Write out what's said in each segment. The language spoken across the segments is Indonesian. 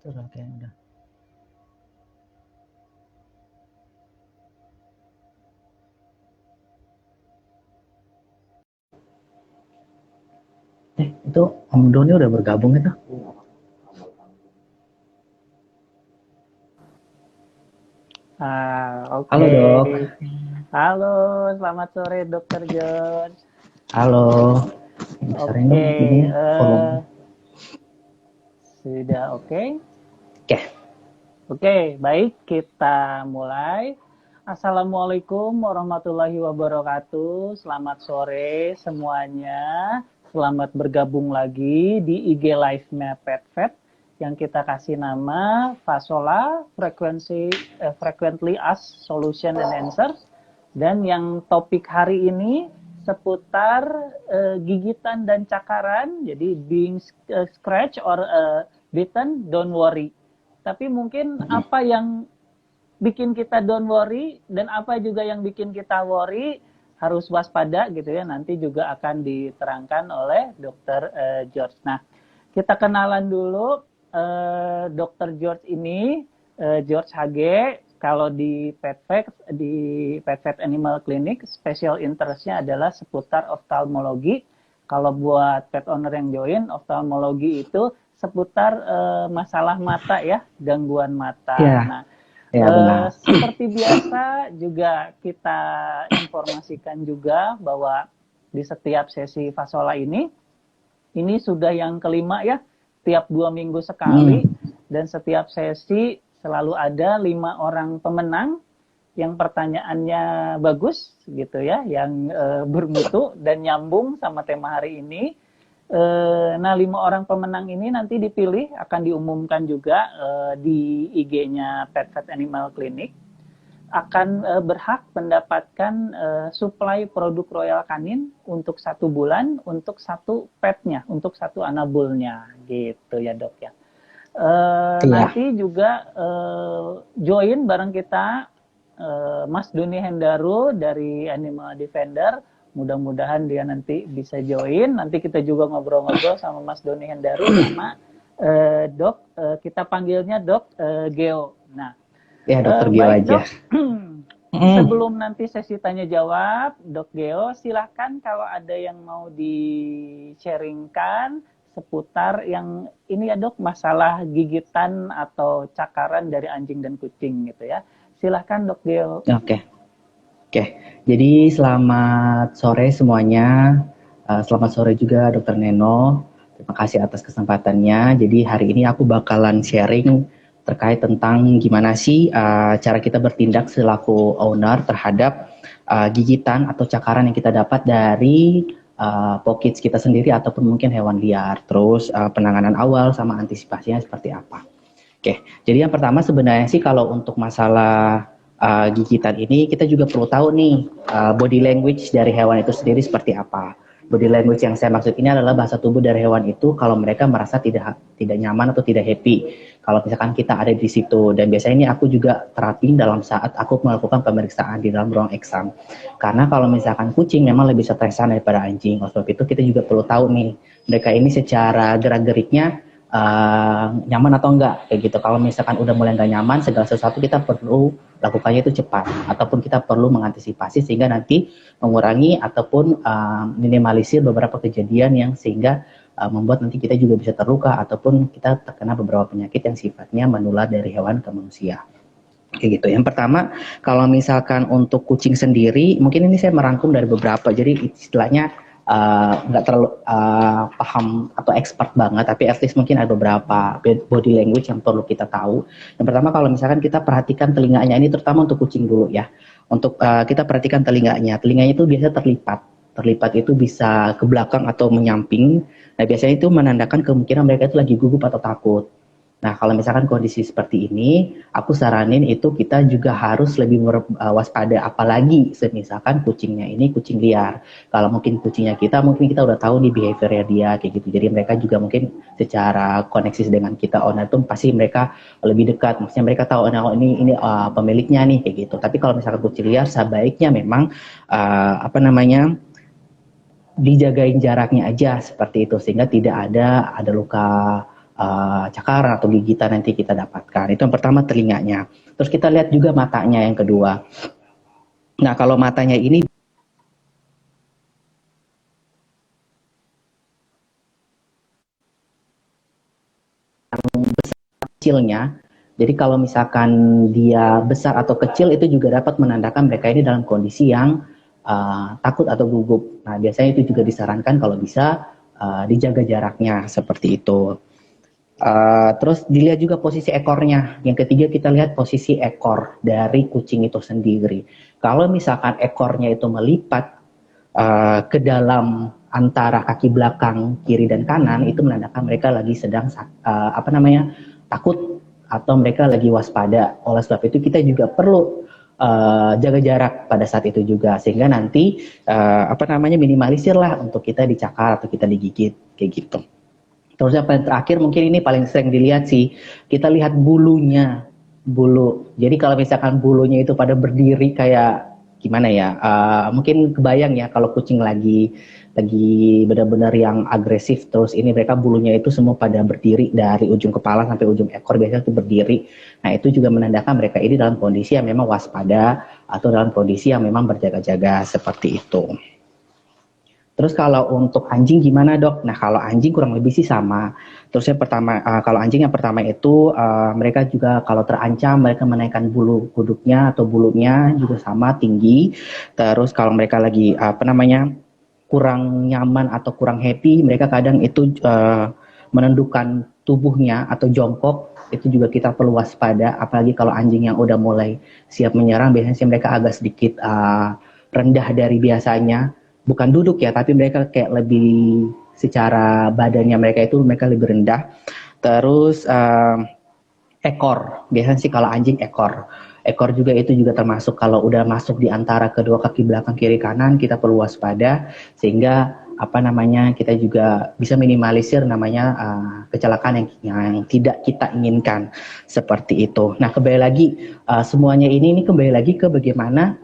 Terus oke udah. Itu Om Doni udah bergabung itu? Oke. Halo dok. Halo, selamat sore Dokter John. Halo. Besarin Oke, dong ininya volume. sudah oke. Oke. Oke, baik kita mulai. Assalamualaikum warahmatullahi wabarakatuh. Selamat sore semuanya. Selamat bergabung lagi di IG Live-nya PetVet yang kita kasih nama Fasola Frequently Asked Solution and Answers. Dan yang topik hari ini seputar gigitan dan cakaran. Jadi being scratch or bitten, don't worry. Tapi mungkin apa yang bikin kita don't worry dan apa juga yang bikin kita worry harus waspada gitu ya. Nanti juga akan diterangkan oleh Dr. George. Nah, kita kenalan dulu Dr. George ini, George HG. Kalau di PetVet Animal Clinic, special interestnya adalah seputar oftalmologi. Kalau buat pet owner yang join, oftalmologi itu seputar masalah mata ya, gangguan mata. Ya, Nah, ya benar. seperti biasa juga kita informasikan juga bahwa di setiap sesi Fasola ini sudah yang kelima ya, tiap 2 minggu sekali, dan setiap sesi selalu ada 5 orang pemenang yang pertanyaannya bagus gitu ya, yang bermutu dan nyambung sama tema hari ini. Nah, 5 orang pemenang ini nanti dipilih, akan diumumkan juga di IG-nya PetVet Animal Clinic, akan berhak mendapatkan suplai produk Royal Canin untuk 1 bulan, untuk 1 petnya, untuk 1 anabulnya, gitu ya dok ya. Nanti juga join bareng kita Mas Doni Hendaru dari Animal Defender. Mudah-mudahan dia nanti bisa join. Nanti kita juga ngobrol-ngobrol sama Mas Doni Hendaru sama Dok. Kita panggilnya Dok Geo. Nah, Ya dokter Geo baik aja. Dok. Sebelum nanti sesi tanya jawab, Dok Geo, silahkan kalau ada yang mau di-sharingkan seputar yang ini ya dok, masalah gigitan atau cakaran dari anjing dan kucing gitu ya. Silahkan Dok Geo. Oke. Jadi selamat sore semuanya. Selamat sore juga Dokter Neno. Terima kasih atas kesempatannya. Jadi hari ini aku bakalan sharing terkait tentang gimana sih cara kita bertindak selaku owner terhadap gigitan atau cakaran yang kita dapat dari pockets kita sendiri ataupun mungkin hewan liar. Terus penanganan awal sama antisipasinya seperti apa. Jadi yang pertama sebenarnya sih kalau untuk masalah gigitan ini kita juga perlu tahu nih body language dari hewan itu sendiri seperti apa. Body language yang saya maksud ini adalah bahasa tubuh dari hewan itu kalau mereka merasa tidak nyaman atau tidak happy. Kalau misalkan kita ada di situ, dan biasanya ini aku juga terapin dalam saat aku melakukan pemeriksaan di dalam ruang eksam. Karena kalau misalkan kucing memang lebih stresan daripada anjing. Oleh sebab itu kita juga perlu tahu nih mereka ini secara gerak-geriknya nyaman atau enggak kayak gitu. Kalau misalkan udah mulai nggak nyaman, segala sesuatu kita perlu lakukannya itu cepat, ataupun kita perlu mengantisipasi sehingga nanti mengurangi ataupun minimalisir beberapa kejadian yang sehingga membuat nanti kita juga bisa terluka ataupun kita terkena beberapa penyakit yang sifatnya menular dari hewan ke manusia. Kayak gitu. Yang pertama, kalau misalkan untuk kucing sendiri, mungkin ini saya merangkum dari beberapa, jadi istilahnya nggak terlalu paham atau expert banget, tapi at least mungkin ada beberapa body language yang perlu kita tahu. Yang pertama, kalau misalkan kita perhatikan telinganya, ini terutama untuk kucing dulu ya. Untuk kita perhatikan telinganya itu biasanya terlipat itu bisa ke belakang atau menyamping. Nah biasanya itu menandakan kemungkinan mereka itu lagi gugup atau takut. Nah, kalau misalkan kondisi seperti ini, aku saranin itu kita juga harus lebih waspada, apalagi misalkan kucingnya ini kucing liar. Kalau mungkin kucingnya kita, mungkin kita udah tahu nih behaviornya dia kayak gitu. Jadi mereka juga mungkin secara koneksi dengan kita owner itu pasti mereka lebih dekat. Maksudnya mereka tahu oh, ini pemiliknya nih kayak gitu. Tapi kalau misalkan kucing liar, sebaiknya memang dijagain jaraknya aja seperti itu sehingga tidak ada luka cakaran atau gigitan nanti kita dapatkan. Itu yang pertama telinganya. Terus kita lihat juga matanya yang kedua. Nah, kalau matanya ini kecilnya, jadi kalau misalkan dia besar atau kecil itu juga dapat menandakan mereka ini dalam kondisi yang takut atau gugup. Nah, biasanya itu juga disarankan kalau bisa dijaga jaraknya seperti itu. Terus dilihat juga posisi ekornya. Yang ketiga kita lihat posisi ekor dari kucing itu sendiri. Kalau misalkan ekornya itu melipat ke dalam antara kaki belakang kiri dan kanan, itu menandakan mereka lagi sedang takut atau mereka lagi waspada. Oleh sebab itu kita juga perlu jaga jarak pada saat itu juga, sehingga nanti minimalisir lah untuk kita dicakar atau kita digigit kayak gitu. Terus yang paling terakhir mungkin ini paling sering dilihat sih, kita lihat bulunya, bulu. Jadi kalau misalkan bulunya itu pada berdiri kayak gimana ya, mungkin kebayang ya kalau kucing lagi benar-benar yang agresif, terus ini mereka bulunya itu semua pada berdiri dari ujung kepala sampai ujung ekor, biasanya itu berdiri. Nah itu juga menandakan mereka ini dalam kondisi yang memang waspada atau dalam kondisi yang memang berjaga-jaga seperti itu. Terus kalau untuk anjing gimana dok? Nah kalau anjing kurang lebih sih sama. Terus yang pertama, kalau anjing yang pertama itu mereka juga kalau terancam mereka menaikkan bulu kuduknya atau bulunya juga sama tinggi. Terus kalau mereka lagi kurang nyaman atau kurang happy, mereka kadang itu menundukkan tubuhnya atau jongkok. Itu juga kita perlu waspada. Apalagi kalau anjing yang udah mulai siap menyerang, biasanya sih mereka agak sedikit rendah dari biasanya. Bukan duduk ya, tapi mereka kayak lebih secara badannya mereka lebih rendah. Terus ekor, biasanya sih kalau anjing ekor juga itu juga termasuk kalau udah masuk di antara kedua kaki belakang kiri kanan, kita perlu waspada sehingga kita juga bisa minimalisir kecelakaan yang tidak kita inginkan seperti itu. Nah kembali lagi semuanya ini kembali lagi ke bagaimana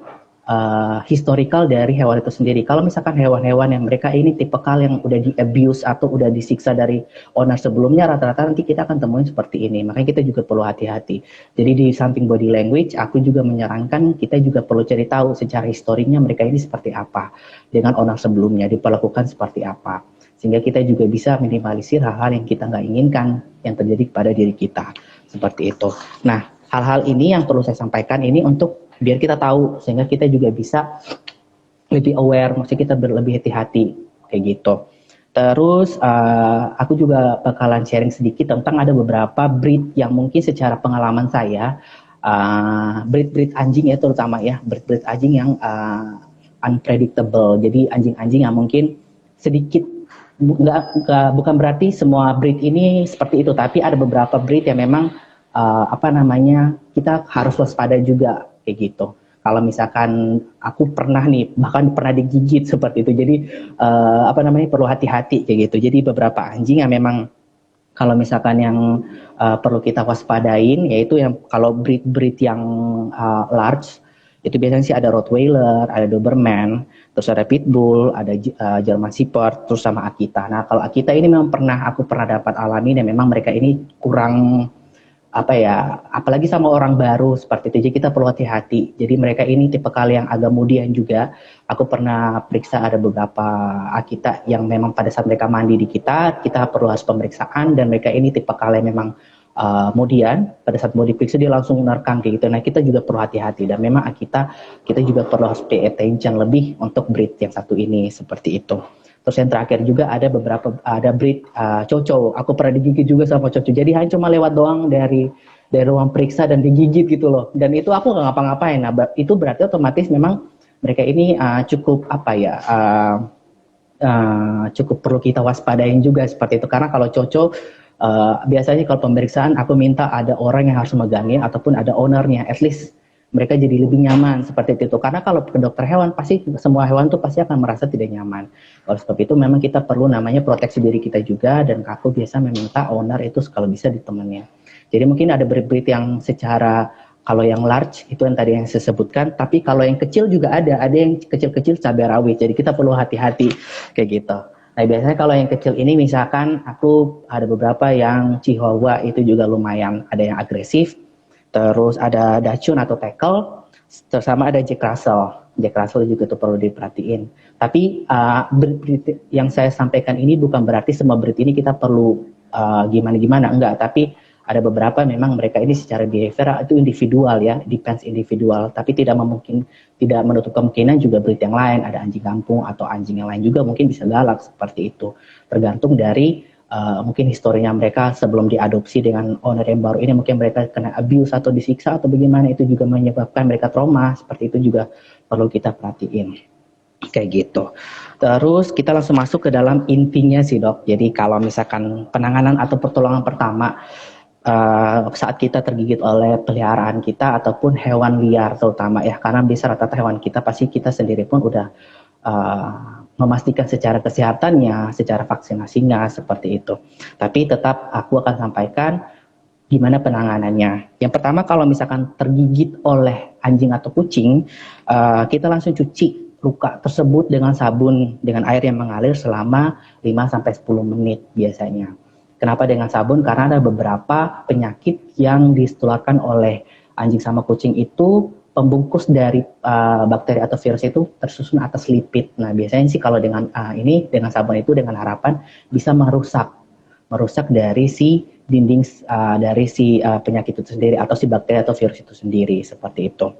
historical dari hewan itu sendiri. Kalau misalkan hewan-hewan yang mereka ini tipikal yang udah di abuse atau udah disiksa dari owner sebelumnya, rata-rata nanti kita akan temuin seperti ini. Makanya kita juga perlu hati-hati. Jadi di samping body language, aku juga menyarankan kita juga perlu cari tahu secara historinya mereka ini seperti apa dengan owner sebelumnya, diperlakukan seperti apa. Sehingga kita juga bisa minimalisir hal-hal yang kita nggak inginkan yang terjadi kepada diri kita. Seperti itu. Nah, hal-hal ini yang perlu saya sampaikan ini untuk biar kita tahu sehingga kita juga bisa lebih aware, maksudnya kita lebih hati-hati kayak gitu. Terus aku juga bakalan sharing sedikit tentang ada beberapa breed yang mungkin secara pengalaman saya breed anjing ya, terutama ya breed anjing yang unpredictable. Jadi anjing-anjing yang mungkin sedikit bukan berarti semua breed ini seperti itu, tapi ada beberapa breed yang memang kita harus waspada juga kayak gitu. Kalau misalkan aku bahkan pernah digigit seperti itu, jadi perlu hati-hati kayak gitu. Jadi beberapa anjing yang memang kalau misalkan yang perlu kita waspadain, yaitu yang kalau breed yang large, itu biasanya sih ada Rottweiler, ada Doberman, terus ada Pitbull, ada German Shepherd, terus sama Akita. Nah kalau Akita ini memang aku pernah dapat alami dan memang mereka ini kurang apalagi sama orang baru seperti itu, jadi kita perlu hati-hati. Jadi mereka ini tipe kali yang agak mudian juga. Aku pernah periksa ada beberapa Akita yang memang pada saat mereka mandi di kita perlu harus pemeriksaan, dan mereka ini tipe kali yang memang mudian. Pada saat mau diperiksa dia langsung menerkam kayak gitu. Nah kita juga perlu hati-hati, dan memang Akita kita juga perlu harus pay attention lebih untuk breed yang satu ini seperti itu. Terus yang terakhir juga ada breed Choco. Aku pernah digigit juga sama Choco. Jadi hanya cuma lewat doang dari ruang periksa dan digigit gitu loh. Dan itu aku nggak ngapa-ngapain. Nah itu berarti otomatis memang mereka ini cukup cukup perlu kita waspadain juga seperti itu. Karena kalau Choco biasanya kalau pemeriksaan aku minta ada orang yang harus megangin ataupun ada ownernya. At least mereka jadi lebih nyaman seperti itu. Karena kalau ke dokter hewan pasti semua hewan tuh pasti akan merasa tidak nyaman. Oleh sebab itu memang kita perlu proteksi diri kita juga, dan aku biasa meminta owner itu kalau bisa ditemenin. Jadi mungkin ada breed yang secara kalau yang large itu yang tadi yang saya sebutkan, tapi kalau yang kecil juga ada yang kecil-kecil cabai rawit. Jadi kita perlu hati-hati kayak gitu. Nah, biasanya kalau yang kecil ini misalkan aku ada beberapa yang Chihuahua itu juga lumayan ada yang agresif. Terus ada Dachshund atau Tackle, terus sama ada Jack Russell. Jack Russell juga tuh perlu diperhatiin. Tapi yang saya sampaikan ini bukan berarti semua breed ini kita perlu gimana-gimana, enggak. Tapi ada beberapa memang mereka ini secara behavior itu individual ya, depends individual. Tapi tidak menutup kemungkinan juga breed yang lain, ada anjing kampung atau anjing yang lain juga mungkin bisa galak seperti itu. Tergantung dari mungkin historinya mereka sebelum diadopsi dengan owner yang baru ini, mungkin mereka kena abuse atau disiksa atau bagaimana, itu juga menyebabkan mereka trauma, seperti itu juga perlu kita perhatiin kayak gitu. Terus kita langsung masuk ke dalam intinya sih dok. Jadi kalau misalkan penanganan atau pertolongan pertama saat kita tergigit oleh peliharaan kita ataupun hewan liar terutama ya, karena bisa rata-rata hewan kita pasti kita sendiri pun udah memastikan secara kesehatannya, secara vaksinasinya seperti itu. Tapi tetap aku akan sampaikan gimana penanganannya. Yang pertama kalau misalkan tergigit oleh anjing atau kucing, kita langsung cuci luka tersebut dengan sabun dengan air yang mengalir selama 5-10 menit biasanya. Kenapa dengan sabun? Karena ada beberapa penyakit yang ditularkan oleh anjing sama kucing itu pembungkus dari bakteri atau virus itu tersusun atas lipid. Nah, biasanya sih kalau dengan ini dengan sabun itu dengan harapan bisa merusak dari si dinding dari si penyakit itu sendiri atau si bakteri atau virus itu sendiri seperti itu.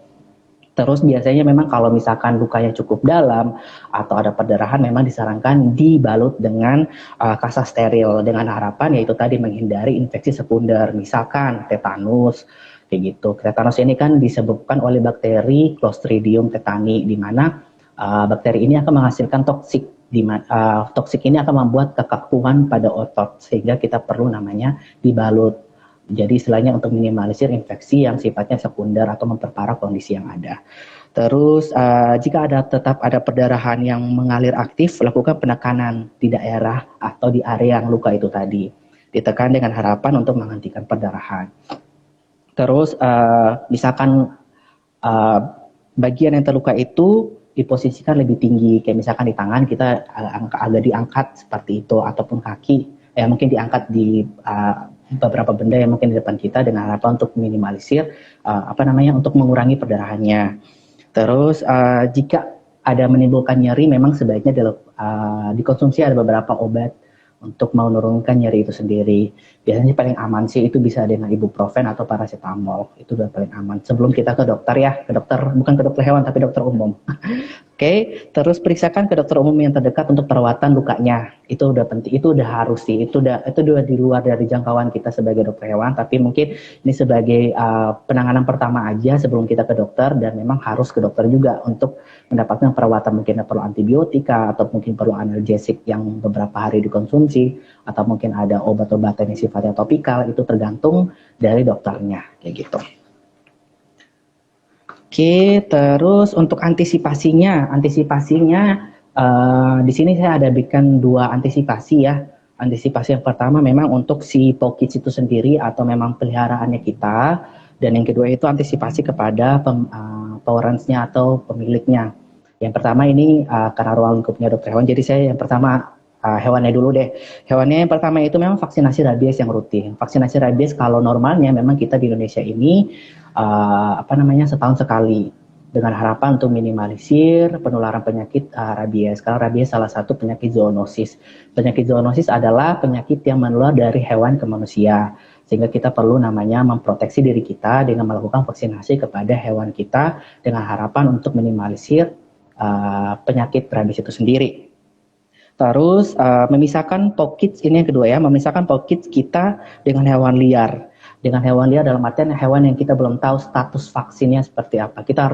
Terus biasanya memang kalau misalkan lukanya cukup dalam atau ada perdarahan memang disarankan dibalut dengan kasa steril dengan harapan yaitu tadi menghindari infeksi sekunder, misalkan tetanus kayak gitu. Tetanus ini kan disebabkan oleh bakteri Clostridium tetani, di mana bakteri ini akan menghasilkan toksik. Toksik ini akan membuat kekakuan pada otot sehingga kita perlu namanya dibalut. Jadi istilahnya untuk minimalisir infeksi yang sifatnya sekunder atau memperparah kondisi yang ada. Terus jika tetap ada perdarahan yang mengalir aktif, lakukan penekanan di daerah atau di area yang luka itu tadi. Ditekan dengan harapan untuk menghentikan perdarahan. Terus misalkan bagian yang terluka itu diposisikan lebih tinggi, kayak misalkan di tangan kita agak diangkat seperti itu, ataupun kaki mungkin diangkat di beberapa benda yang mungkin di depan kita dengan harapan untuk minimalisir untuk mengurangi perdarahannya. Terus jika ada menimbulkan nyeri, memang sebaiknya dikonsumsi ada beberapa obat untuk menurunkan nyeri itu sendiri. Biasanya paling aman sih itu bisa dengan ibuprofen atau paracetamol, itu udah paling aman. Sebelum kita ke dokter ya, bukan ke dokter hewan tapi dokter umum. Oke, terus periksakan ke dokter umum yang terdekat untuk perawatan lukanya. Itu udah penting, itu udah harus sih. Itu udah di luar dari jangkauan kita sebagai dokter hewan, tapi mungkin ini sebagai penanganan pertama aja sebelum kita ke dokter, dan memang harus ke dokter juga untuk mendapatkan perawatan, mungkin perlu antibiotika atau mungkin perlu analgesik yang beberapa hari dikonsumsi, atau mungkin ada obat-obatan yang sifatnya topikal, itu tergantung dari dokternya kayak gitu. Oke, terus untuk antisipasinya di sini saya ada bikin 2 antisipasi ya. Antisipasi yang pertama memang untuk si Pokits itu sendiri atau memang peliharaannya kita, dan yang kedua itu antisipasi kepada parents-nya atau pemiliknya. Yang pertama ini karena ruang lingkupnya dokter hewan, jadi saya yang pertama hewannya dulu deh. Hewannya yang pertama itu memang vaksinasi rabies yang rutin. Vaksinasi rabies kalau normalnya memang kita di Indonesia ini setahun sekali, dengan harapan untuk minimalisir penularan penyakit rabies. Karena rabies salah satu penyakit zoonosis. Penyakit zoonosis adalah penyakit yang menular dari hewan ke manusia, sehingga kita perlu namanya memproteksi diri kita dengan melakukan vaksinasi kepada hewan kita dengan harapan untuk minimalisir penyakit rabies itu sendiri. Terus memisahkan Pokits ini yang kedua ya, memisahkan Pokits kita dengan hewan liar. Dengan hewan liar dalam artian hewan yang kita belum tahu status vaksinnya seperti apa. Kita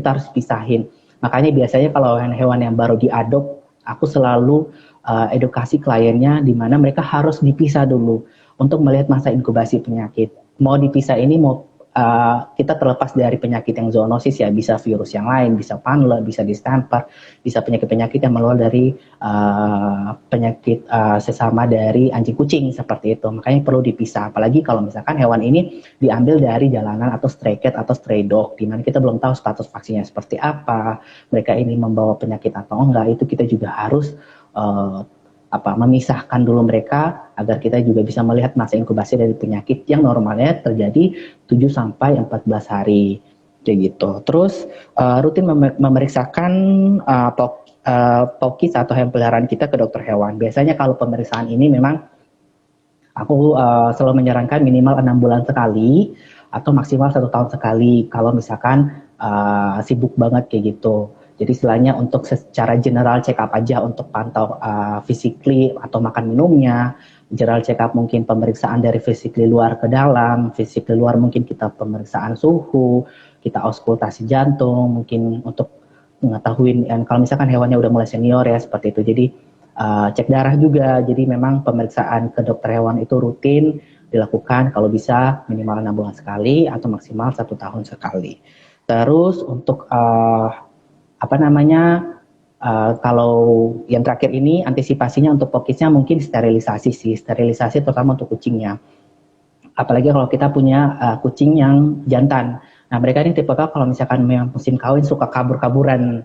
harus pisahin. Makanya biasanya kalau hewan yang baru diadop, aku selalu edukasi kliennya di mana mereka harus dipisah dulu untuk melihat masa inkubasi penyakit. Mau dipisah ini kita terlepas dari penyakit yang zoonosis ya, bisa virus yang lain, bisa panle, bisa distemper, bisa penyakit-penyakit yang menular dari penyakit sesama dari anjing kucing seperti itu. Makanya perlu dipisah, apalagi kalau misalkan hewan ini diambil dari jalanan atau stray cat atau stray dog, di mana kita belum tahu status vaksinnya seperti apa, mereka ini membawa penyakit atau enggak, itu kita juga harus memisahkan dulu mereka agar kita juga bisa melihat masa inkubasi dari penyakit yang normalnya terjadi 7 sampai 14 hari kayak gitu. Terus rutin memeriksakan pokis atau hewan peliharaan kita ke dokter hewan. Biasanya kalau pemeriksaan ini memang aku selalu menyarankan minimal 6 bulan sekali atau maksimal 1 tahun sekali kalau misalkan sibuk banget kayak gitu. Jadi istilahnya untuk secara general check up aja untuk pantau physically atau makan minumnya, general check up mungkin pemeriksaan dari physically luar ke dalam, physically luar mungkin kita pemeriksaan suhu, kita auskultasi jantung, mungkin untuk mengetahui kalau misalkan hewannya udah mulai senior ya seperti itu. Jadi cek darah juga. Jadi memang pemeriksaan ke dokter hewan itu rutin dilakukan kalau bisa minimal 6 bulan sekali atau maksimal 1 tahun sekali. Terus untuk kalau yang terakhir ini antisipasinya untuk pokisnya mungkin sterilisasi terutama untuk kucingnya. Apalagi kalau kita punya kucing yang jantan. Nah mereka ini tipe kalau misalkan memang musim kawin suka kabur-kaburan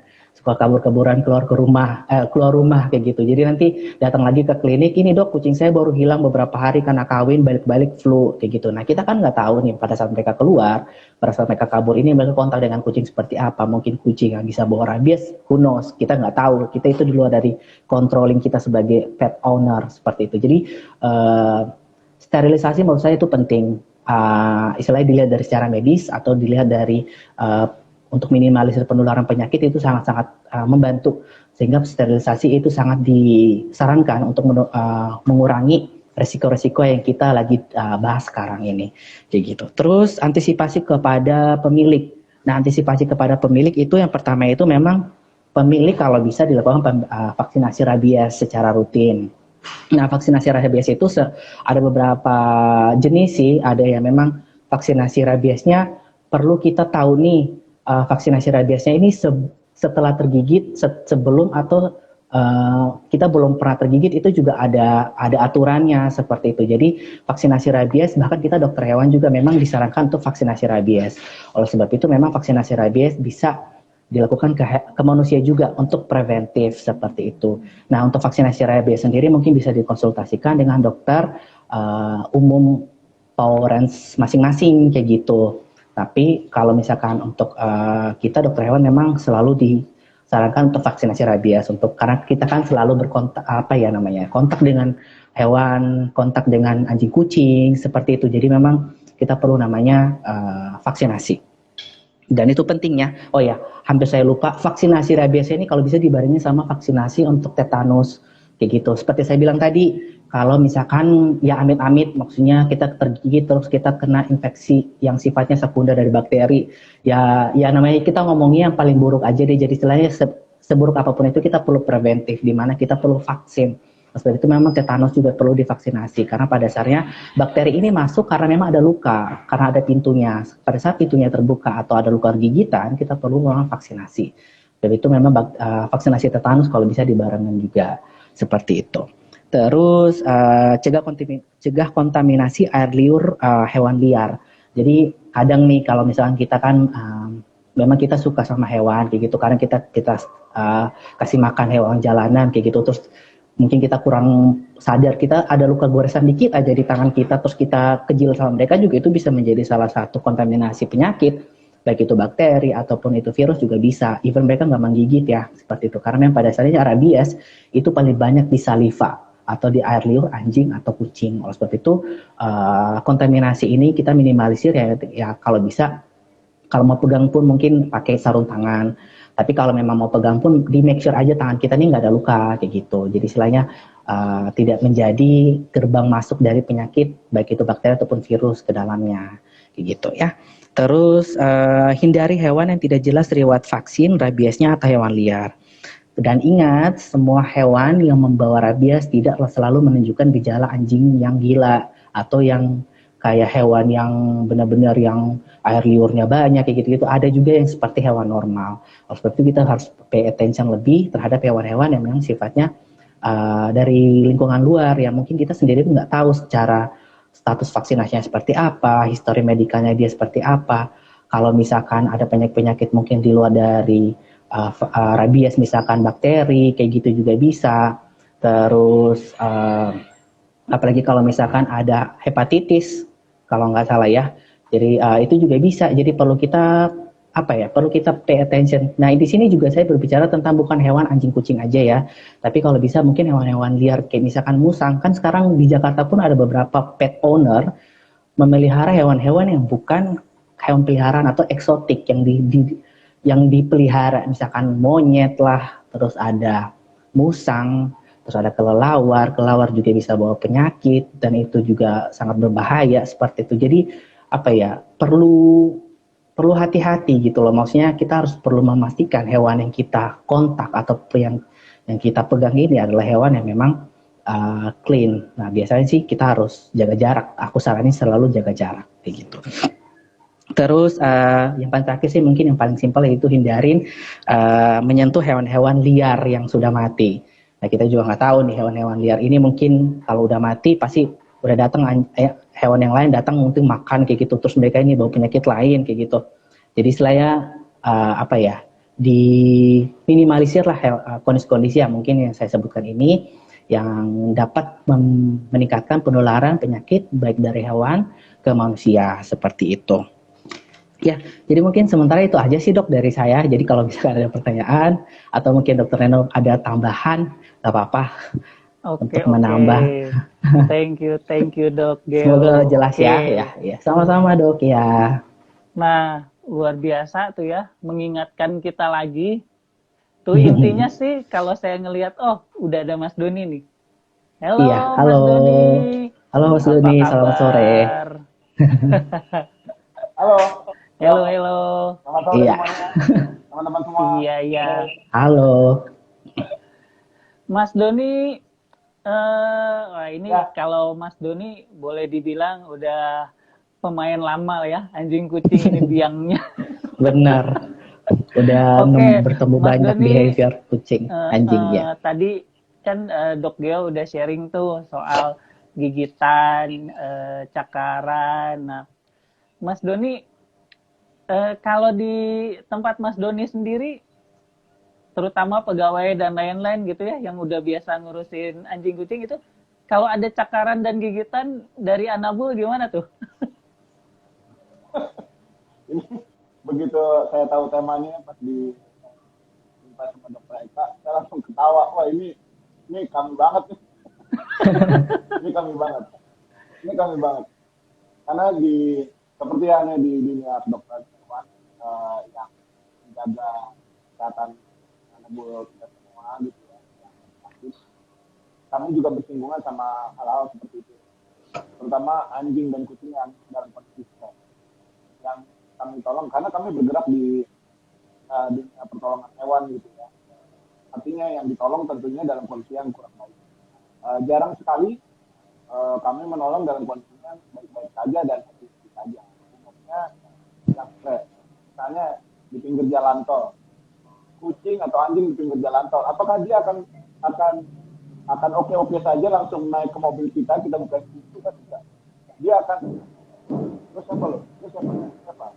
keluar rumah kayak gitu. Jadi nanti datang lagi ke klinik, ini dok kucing saya baru hilang beberapa hari karena kawin balik-balik flu kayak gitu. Nah kita kan nggak tahu nih pada saat mereka keluar, pada saat mereka kabur ini mereka kontak dengan kucing seperti apa. Mungkin kucing yang bisa bawa rabies, who knows, kita nggak tahu. Kita itu di luar dari controlling kita sebagai pet owner seperti itu. Jadi sterilisasi menurut saya itu penting. Istilahnya dilihat dari secara medis atau dilihat dari untuk minimalisir penularan penyakit itu sangat-sangat membantu, sehingga sterilisasi itu sangat disarankan untuk mengurangi resiko-resiko yang kita lagi bahas sekarang ini kayak gitu. Terus antisipasi kepada pemilik. Nah antisipasi kepada pemilik itu yang pertama itu memang pemilik kalau bisa dilakukan vaksinasi rabies secara rutin. Nah, vaksinasi rabies itu ada beberapa jenis sih. Ada yang memang vaksinasi rabiesnya perlu kita tahu nih, vaksinasi rabiesnya ini setelah tergigit, sebelum atau kita belum pernah tergigit itu juga ada aturannya seperti itu. Jadi vaksinasi rabies bahkan kita dokter hewan juga memang disarankan untuk vaksinasi rabies. Oleh sebab itu memang vaksinasi rabies bisa dilakukan ke manusia juga untuk preventif seperti itu. Nah untuk vaksinasi rabies sendiri mungkin bisa dikonsultasikan dengan dokter umum tolerance masing-masing kayak gitu. Tapi kalau misalkan untuk kita dokter hewan memang selalu disarankan untuk vaksinasi rabies karena kita kan selalu berkontak kontak dengan hewan, kontak dengan anjing kucing seperti itu. Jadi memang kita perlu namanya vaksinasi. Dan itu pentingnya. Oh ya, hampir saya lupa, vaksinasi rabies ini kalau bisa dibarengi sama vaksinasi untuk tetanus kayak gitu. Seperti saya bilang tadi, kalau misalkan ya amit-amit, maksudnya kita tergigit terus kita kena infeksi yang sifatnya sekunder dari bakteri, ya namanya kita ngomongnya yang paling buruk aja deh. Jadi istilahnya seburuk apapun itu kita perlu preventif, di mana kita perlu vaksin. Seperti itu memang tetanus juga perlu divaksinasi karena pada dasarnya bakteri ini masuk karena memang ada luka, karena ada pintunya. Pada saat pintunya terbuka atau ada luka gigitan, kita perlu melakukan vaksinasi. Dan itu memang vaksinasi tetanus kalau bisa dibarengkan juga seperti itu. Terus cegah kontaminasi air liur hewan liar. Jadi kadang nih kalau misalkan kita kan memang kita suka sama hewan kayak gitu karena kita kasih makan hewan jalanan kayak gitu, terus mungkin kita kurang sadar kita ada luka goresan dikit aja di tangan kita terus kita kejil sama mereka juga itu bisa menjadi salah satu kontaminasi penyakit, baik itu bakteri ataupun itu virus juga bisa. Even mereka nggak menggigit ya seperti itu karena yang pada dasarnya rabies itu paling banyak di saliva atau di air liur anjing atau kucing. Oleh sebab itu kontaminasi ini kita minimalisir ya kalau bisa. Kalau mau pegang pun mungkin pakai sarung tangan. Tapi kalau memang mau pegang pun di make sure aja tangan kita ini nggak ada luka kayak gitu. Jadi istilahnya tidak menjadi gerbang masuk dari penyakit baik itu bakteri ataupun virus ke dalamnya kayak gitu ya. Terus hindari hewan yang tidak jelas riwayat vaksin rabiesnya atau hewan liar. Dan ingat semua hewan yang membawa rabies tidak selalu menunjukkan gejala anjing yang gila atau yang kayak hewan yang benar-benar yang air liurnya banyak kayak gitu-gitu. Ada juga yang seperti hewan normal. Oleh sebab itu kita harus pay attention lebih terhadap hewan-hewan yang memang sifatnya dari lingkungan luar yang mungkin kita sendiri nggak tahu secara status vaksinasinya seperti apa, histori medikalnya dia seperti apa. Kalau misalkan ada penyakit-penyakit mungkin di luar dari rabies, misalkan bakteri, kayak gitu juga bisa. Terus apalagi kalau misalkan ada hepatitis, kalau nggak salah ya. Jadi itu juga bisa. Jadi perlu kita apa ya? Perlu kita pay attention. Nah di sini juga saya berbicara tentang bukan hewan anjing kucing aja ya, tapi kalau bisa mungkin hewan-hewan liar kayak misalkan musang. Kan sekarang di Jakarta pun ada beberapa pet owner memelihara hewan-hewan yang bukan hewan peliharaan atau eksotik yang yang dipelihara, misalkan monyet lah, terus ada musang, terus ada kelelawar. Kelelawar juga bisa bawa penyakit dan itu juga sangat berbahaya seperti itu. Jadi apa ya, perlu perlu hati-hati gitu loh. Maksudnya kita harus perlu memastikan hewan yang kita kontak atau yang kita pegang ini adalah hewan yang memang clean. Nah, biasanya sih kita harus jaga jarak. Aku saranin selalu jaga jarak kayak gitu. Terus yang paling terakhir sih mungkin yang paling simpel yaitu hindarin menyentuh hewan-hewan liar yang sudah mati. Nah, kita juga nggak tahu nih hewan-hewan liar ini mungkin kalau udah mati pasti udah datang hewan yang lain datang mungkin makan kayak gitu. Terus mereka ini bawa penyakit lain kayak gitu. Jadi istilahnya apa ya, diminimalisir lah kondisi-kondisi yang mungkin yang saya sebutkan ini yang dapat meningkatkan penularan penyakit baik dari hewan ke manusia seperti itu. Ya, jadi mungkin sementara itu aja sih dok dari saya. Jadi kalau misalkan ada pertanyaan atau mungkin dokter Reno ada tambahan, nggak apa-apa Oke, untuk oke. menambah. Thank you Dok Semoga Geo. jelas Oke. ya, ya. Sama-sama dok ya. Nah, luar biasa tuh ya, mengingatkan kita lagi. Tuh intinya sih kalau saya ngelihat, oh udah ada Mas Doni nih. Iya, Halo halo. Mas Doni, Halo Mas apa Doni, selamat sore. kabar? Halo, Halo, halo. selamat sore Iya, semuanya, teman-teman semua. Iya, iya. halo. Mas Doni, wah ini Ya. kalau Mas Doni boleh dibilang udah pemain lama ya, anjing kucing ini biangnya. Benar. Udah Oke, bertemu Mas banyak Doni, behavior kucing, anjing ya. tadi kan Dok Geo udah sharing tuh soal gigitan, cakaran. Nah, Mas Doni, kalau di tempat Mas Doni sendiri, terutama pegawai dan lain-lain gitu ya, yang udah biasa ngurusin anjing kucing itu, kalau ada cakaran dan gigitan dari Anabul gimana tuh? Ini begitu saya tahu temanya pas di sama Dokter Eka, saya langsung ketawa. Wah ini kami banget nih. Ini kami banget. Ini kami banget. Karena seperti halnya di dunia kedokteran yang menjaga kesehatan anabul kita semua gitu ya. Kami juga bersinggungan sama hal-hal seperti itu. Terutama anjing dan kucing yang dalam kondisi stres. Yang kami tolong karena kami bergerak di dunia pertolongan hewan gitu ya. Artinya yang ditolong tentunya dalam kondisi yang kurang baik. Jarang sekali kami menolong dalam kondisi yang baik-baik saja dan hati-hati saja. Umumnya yang stres. Misalnya di pinggir jalan tol, kucing atau anjing di pinggir jalan tol, apakah dia akan oke-oke saja langsung naik ke mobil kita buka pintu kan tidak? Dia akan terus siapa?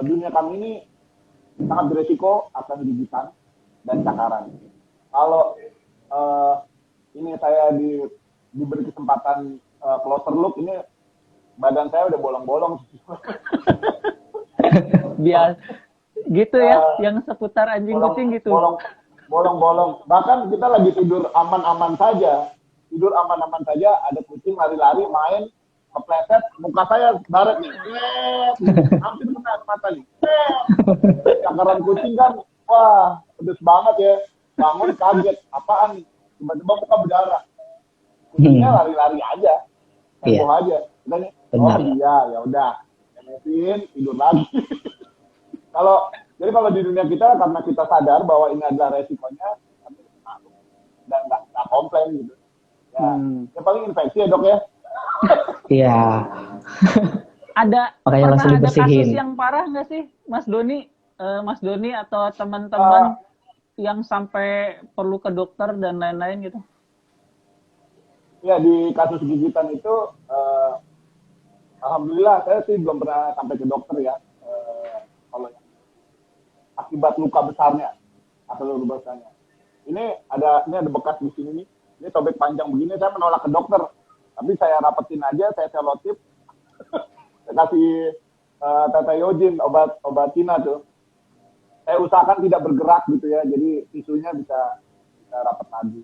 Dunia kami ini sangat beresiko akan gigitan dan cakaran. Kalau ini saya diberi kesempatan closer look, ini badan saya udah bolong-bolong. Biar gitu ya, yang seputar anjing kucing gitu. Bolong-bolong. Bahkan kita lagi tidur aman-aman saja. Ada kucing lari-lari main kepleset, muka saya baret nih. Hampir kena mata nih. Cakaran kucing kan, wah, pedes banget ya. Bangun kaget, apaan nih? Tiba-tiba muka berdarah. Kucingnya lari-lari aja. Heboh aja. Oh iya, ya udah. Mesin, tidur lagi. Jadi kalau di dunia kita, karena kita sadar bahwa ini adalah resikonya, dan nggak komplain gitu. Ya, yang paling infeksi ya dok ya. Iya. Pernah ada kasus yang parah nggak sih, Mas Doni? Mas Doni atau teman-teman yang sampai perlu ke dokter dan lain-lain gitu? Ya, di kasus gigitan itu, alhamdulillah saya sih belum pernah sampai ke dokter ya. Kalau akibat luka besarnya, asal bahasanya. Ini ada bekas di sini nih. Ini sobek panjang begini, saya menolak ke dokter. Tapi saya rapetin aja, saya selotip, saya kasih Tete Yojin, obatina tuh. Saya usahakan tidak bergerak gitu ya, jadi tisunya bisa rapat lagi.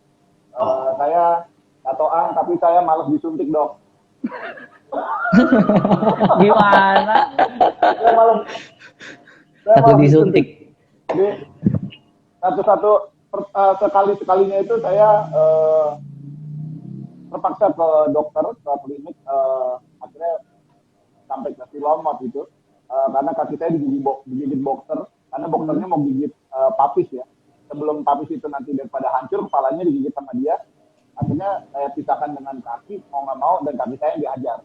Saya tatoan, tapi saya malas disuntik, Dok. Gimana? Saya malas Takut disuntik. Jadi sekalinya itu saya terpaksa ke dokter, ke klinik, akhirnya sampai ke Silomot gitu, karena kaki saya digigit boxer, karena boxernya mau gigit papis ya. Sebelum papis itu nanti daripada hancur, kepalanya digigit sama dia. Akhirnya saya pisahkan dengan kaki, mau nggak mau, dan kaki saya yang dihajar.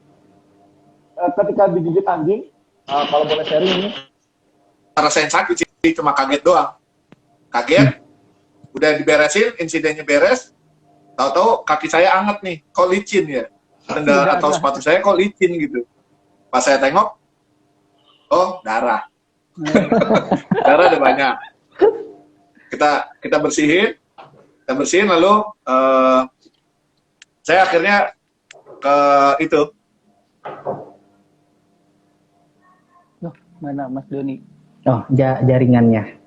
Ketika digigit anjing, kalau boleh sharing ini, rasain sakit sih, cuma kaget doang. Kaget, udah diberesin, insidennya beres, tahu-tahu kaki saya anget nih, kok licin ya? Sendal atau sepatu saya kok licin gitu. Pas saya tengok, oh darah. Darah ada banyak. Kita bersihin lalu saya akhirnya ke itu. Loh, mana Mas Doni? Oh, jaringannya.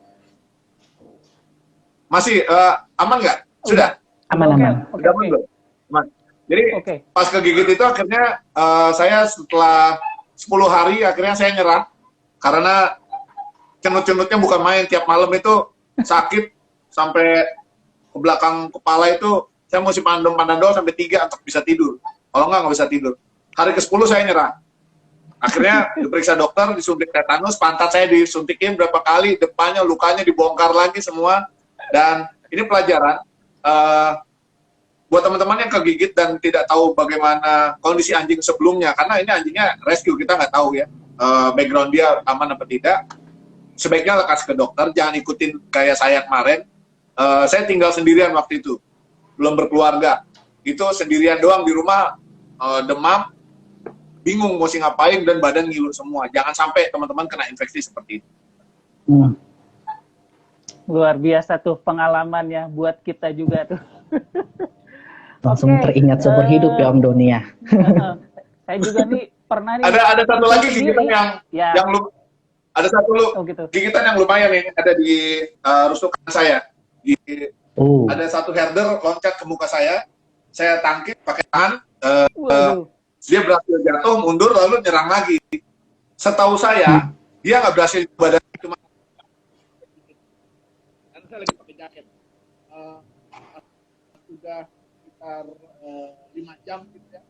Masih aman nggak? Sudah? Aman-aman. Udah aman belum? Aman. Jadi pas kegigit itu akhirnya saya setelah 10 hari akhirnya saya nyerah. Karena cenut-cenutnya bukan main, tiap malam itu sakit sampai ke belakang kepala itu saya mesti panadol sampai 3 untuk bisa tidur. Kalau nggak bisa tidur. Hari ke-10 saya nyerah. Akhirnya diperiksa dokter, disuntik tetanus, pantat saya disuntikin berapa kali, depannya lukanya dibongkar lagi semua. Dan ini pelajaran buat teman-teman yang kegigit dan tidak tahu bagaimana kondisi anjing sebelumnya, karena ini anjingnya rescue, kita nggak tahu ya background dia aman apa tidak. Sebaiknya lekas ke dokter, jangan ikutin kayak saya kemarin. Saya tinggal sendirian waktu itu, belum berkeluarga. Itu sendirian doang di rumah, demam, bingung mesti ngapain, dan badan ngilu semua. Jangan sampai teman-teman kena infeksi seperti itu. Luar biasa tuh pengalamannya buat kita juga tuh. Langsung teringat seumur hidup ya Om Doni ya. Saya juga nih pernah nih. Ada satu lagi gigitan yang ada satu gigitan yang lumayan nih, ada di rusukan saya. Ada satu herder loncat ke muka saya tangkis pakai tangan, dia berhasil jatuh, mundur, lalu nyerang lagi. Setahu saya, dia nggak berhasil badan, cuma karena saya lagi pakai jaket. Sudah sekitar 5 jam gitu ya.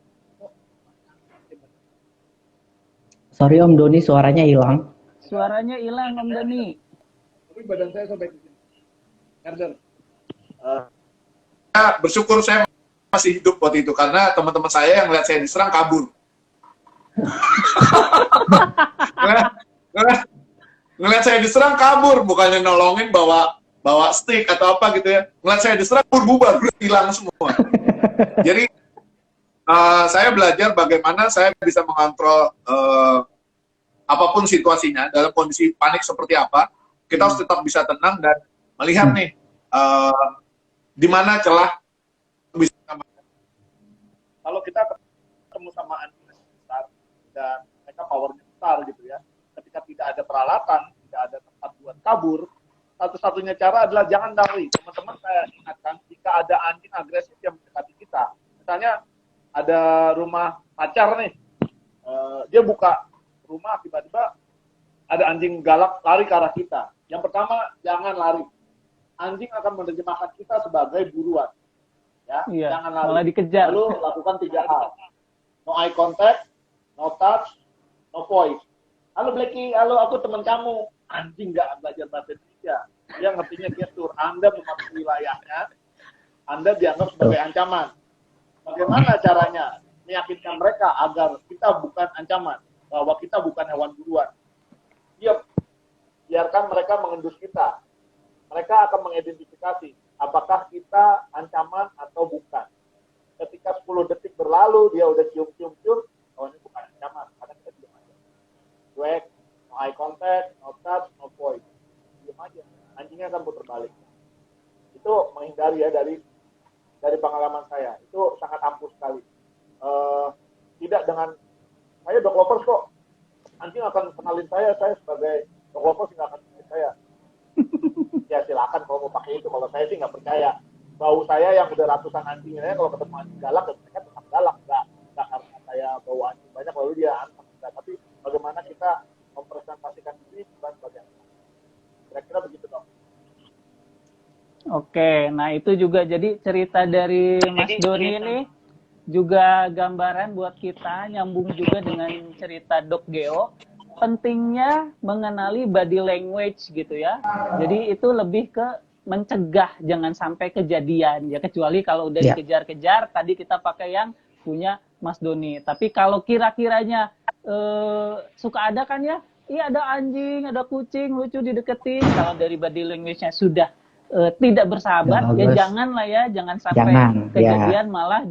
Sorry Om Doni, suaranya hilang. Suaranya hilang Om Doni. Tapi badan saya sampai ke sini. Herder. Bersyukur saya masih hidup waktu itu, karena teman-teman saya yang lihat saya diserang kabur. Ngeliat saya diserang kabur, bukannya nolongin bawa stick atau apa gitu ya. Ngeliat saya diserang bubar, hilang semua. Jadi saya belajar bagaimana saya bisa mengontrol apapun situasinya, dalam kondisi panik seperti apa, kita harus tetap bisa tenang dan melihat nih di mana celah bisa. Kalau kita ketemu sama anjing besar dan mereka powernya besar gitu ya, ketika tidak ada peralatan, tidak ada tempat buat kabur, satu-satunya cara adalah jangan lari. Teman-teman saya ingatkan, jika ada anjing agresif yang mendekati kita, misalnya ada rumah pacar nih, dia buka rumah, tiba-tiba ada anjing galak lari ke arah kita. Yang pertama, jangan lari. Anjing akan menerjemahkan kita sebagai buruan. Ya, jangan lari. Malah dikejar. Lalu lakukan 3 hal. No eye contact, no touch, no voice. Halo Blacky, halo aku teman kamu. Anjing nggak belajar bahasa Indonesia. Dia ngertinya gestur. Anda memasuki wilayahnya, Anda dianggap sebagai ancaman. Bagaimana caranya meyakinkan mereka agar kita bukan ancaman, bahwa kita bukan hewan buruan? Diam. Biarkan mereka mengendus kita. Mereka akan mengidentifikasi apakah kita ancaman atau bukan. Ketika 10 detik berlalu, dia udah cium-cium-cium, oh ini bukan ancaman, karena kita diam aja. Cuek, no eye contact, no touch, no voice. Diam aja. Anjingnya akan putar balik. dari pengalaman saya itu sangat ampuh sekali. Tidak dengan saya dog lovers kok, anjing akan kenalin saya sebagai dog lovers nggak akan kenalin saya. Ya silakan kalau mau pakai itu, kalau saya sih nggak percaya. Bau saya yang udah ratusan anjingnya, kalau ketemu anjing galak, ya mereka tetap galak, nggak karena saya bau anjing banyak lalu dia antar. Tapi bagaimana kita mempresentasikan diri bukan sebagai anjing. Kira-kira begitu dong. Oke, nah itu juga jadi cerita dari Mas Doni ini juga gambaran buat kita, nyambung juga dengan cerita Dok Geo, pentingnya mengenali body language gitu ya. Jadi itu lebih ke mencegah jangan sampai kejadian ya, kecuali kalau udah dikejar-kejar tadi kita pakai yang punya Mas Doni. Tapi kalau kira-kiranya suka ada kan ya, iya ada anjing, ada kucing lucu dideketin, kalau dari body language-nya sudah tidak bersahabat, ya janganlah ya, jangan sampai kejadian malah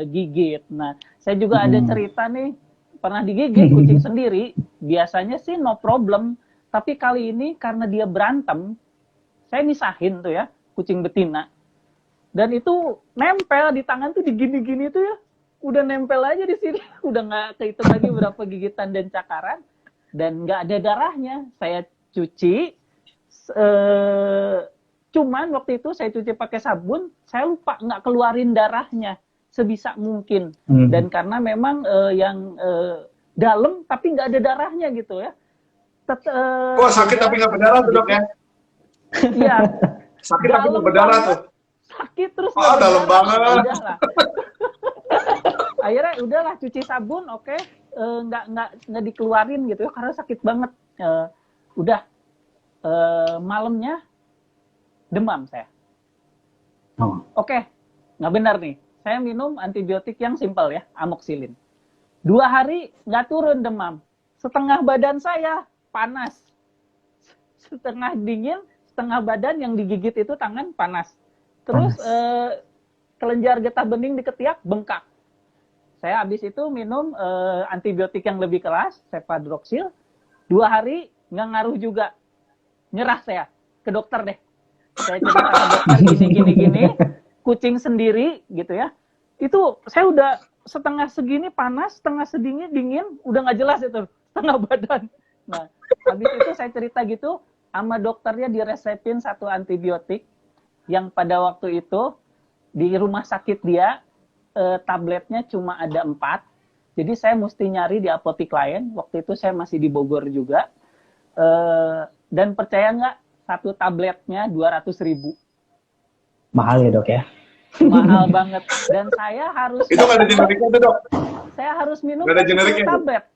digigit. Nah, saya juga ada cerita nih, pernah digigit kucing sendiri, biasanya sih no problem, tapi kali ini karena dia berantem, saya misahin tuh ya, kucing betina, dan itu nempel di tangan tuh digini-gini tuh ya, udah nempel aja di sini, udah nggak kehitung lagi berapa gigitan dan cakaran, dan nggak ada darahnya, saya cuci. Cuman waktu itu saya cuci pakai sabun, saya lupa nggak keluarin darahnya sebisa mungkin. Dan karena memang yang dalam tapi nggak ada darahnya gitu ya. Kok sakit tapi nggak berdarah tuh dok ya? Iya. Sakit tapi nggak berdarah tuh. Sakit terus. Oh dalam banget. Akhirnya udahlah cuci sabun, oke, nggak dikeluarin gitu ya karena sakit banget. Udah malamnya demam saya. Oke, nggak benar nih. Saya minum antibiotik yang simpel ya, amoxicillin. 2 hari nggak turun demam. Setengah badan saya panas. Setengah dingin, setengah badan yang digigit itu tangan panas. Terus kelenjar getah bening di ketiak bengkak. Saya habis itu minum antibiotik yang lebih keras, cefadroxil. 2 hari nggak ngaruh juga. Nyerah saya ke dokter deh. Saya cerita ke dokter gini, kucing sendiri gitu ya. Itu saya udah setengah segini panas, setengah segini dingin, udah nggak jelas itu, setengah badan. Nah, habis itu saya cerita gitu, sama dokternya diresepin 1 antibiotik, yang pada waktu itu di rumah sakit dia, tabletnya cuma ada 4. Jadi saya mesti nyari di apotik lain, waktu itu saya masih di Bogor juga. Dan percaya nggak, 1 tabletnya 200.000. Mahal ya dok ya? Mahal banget. Dan saya harus... Itu nggak ada generiknya tuh dok? Saya harus minum 10 tablet.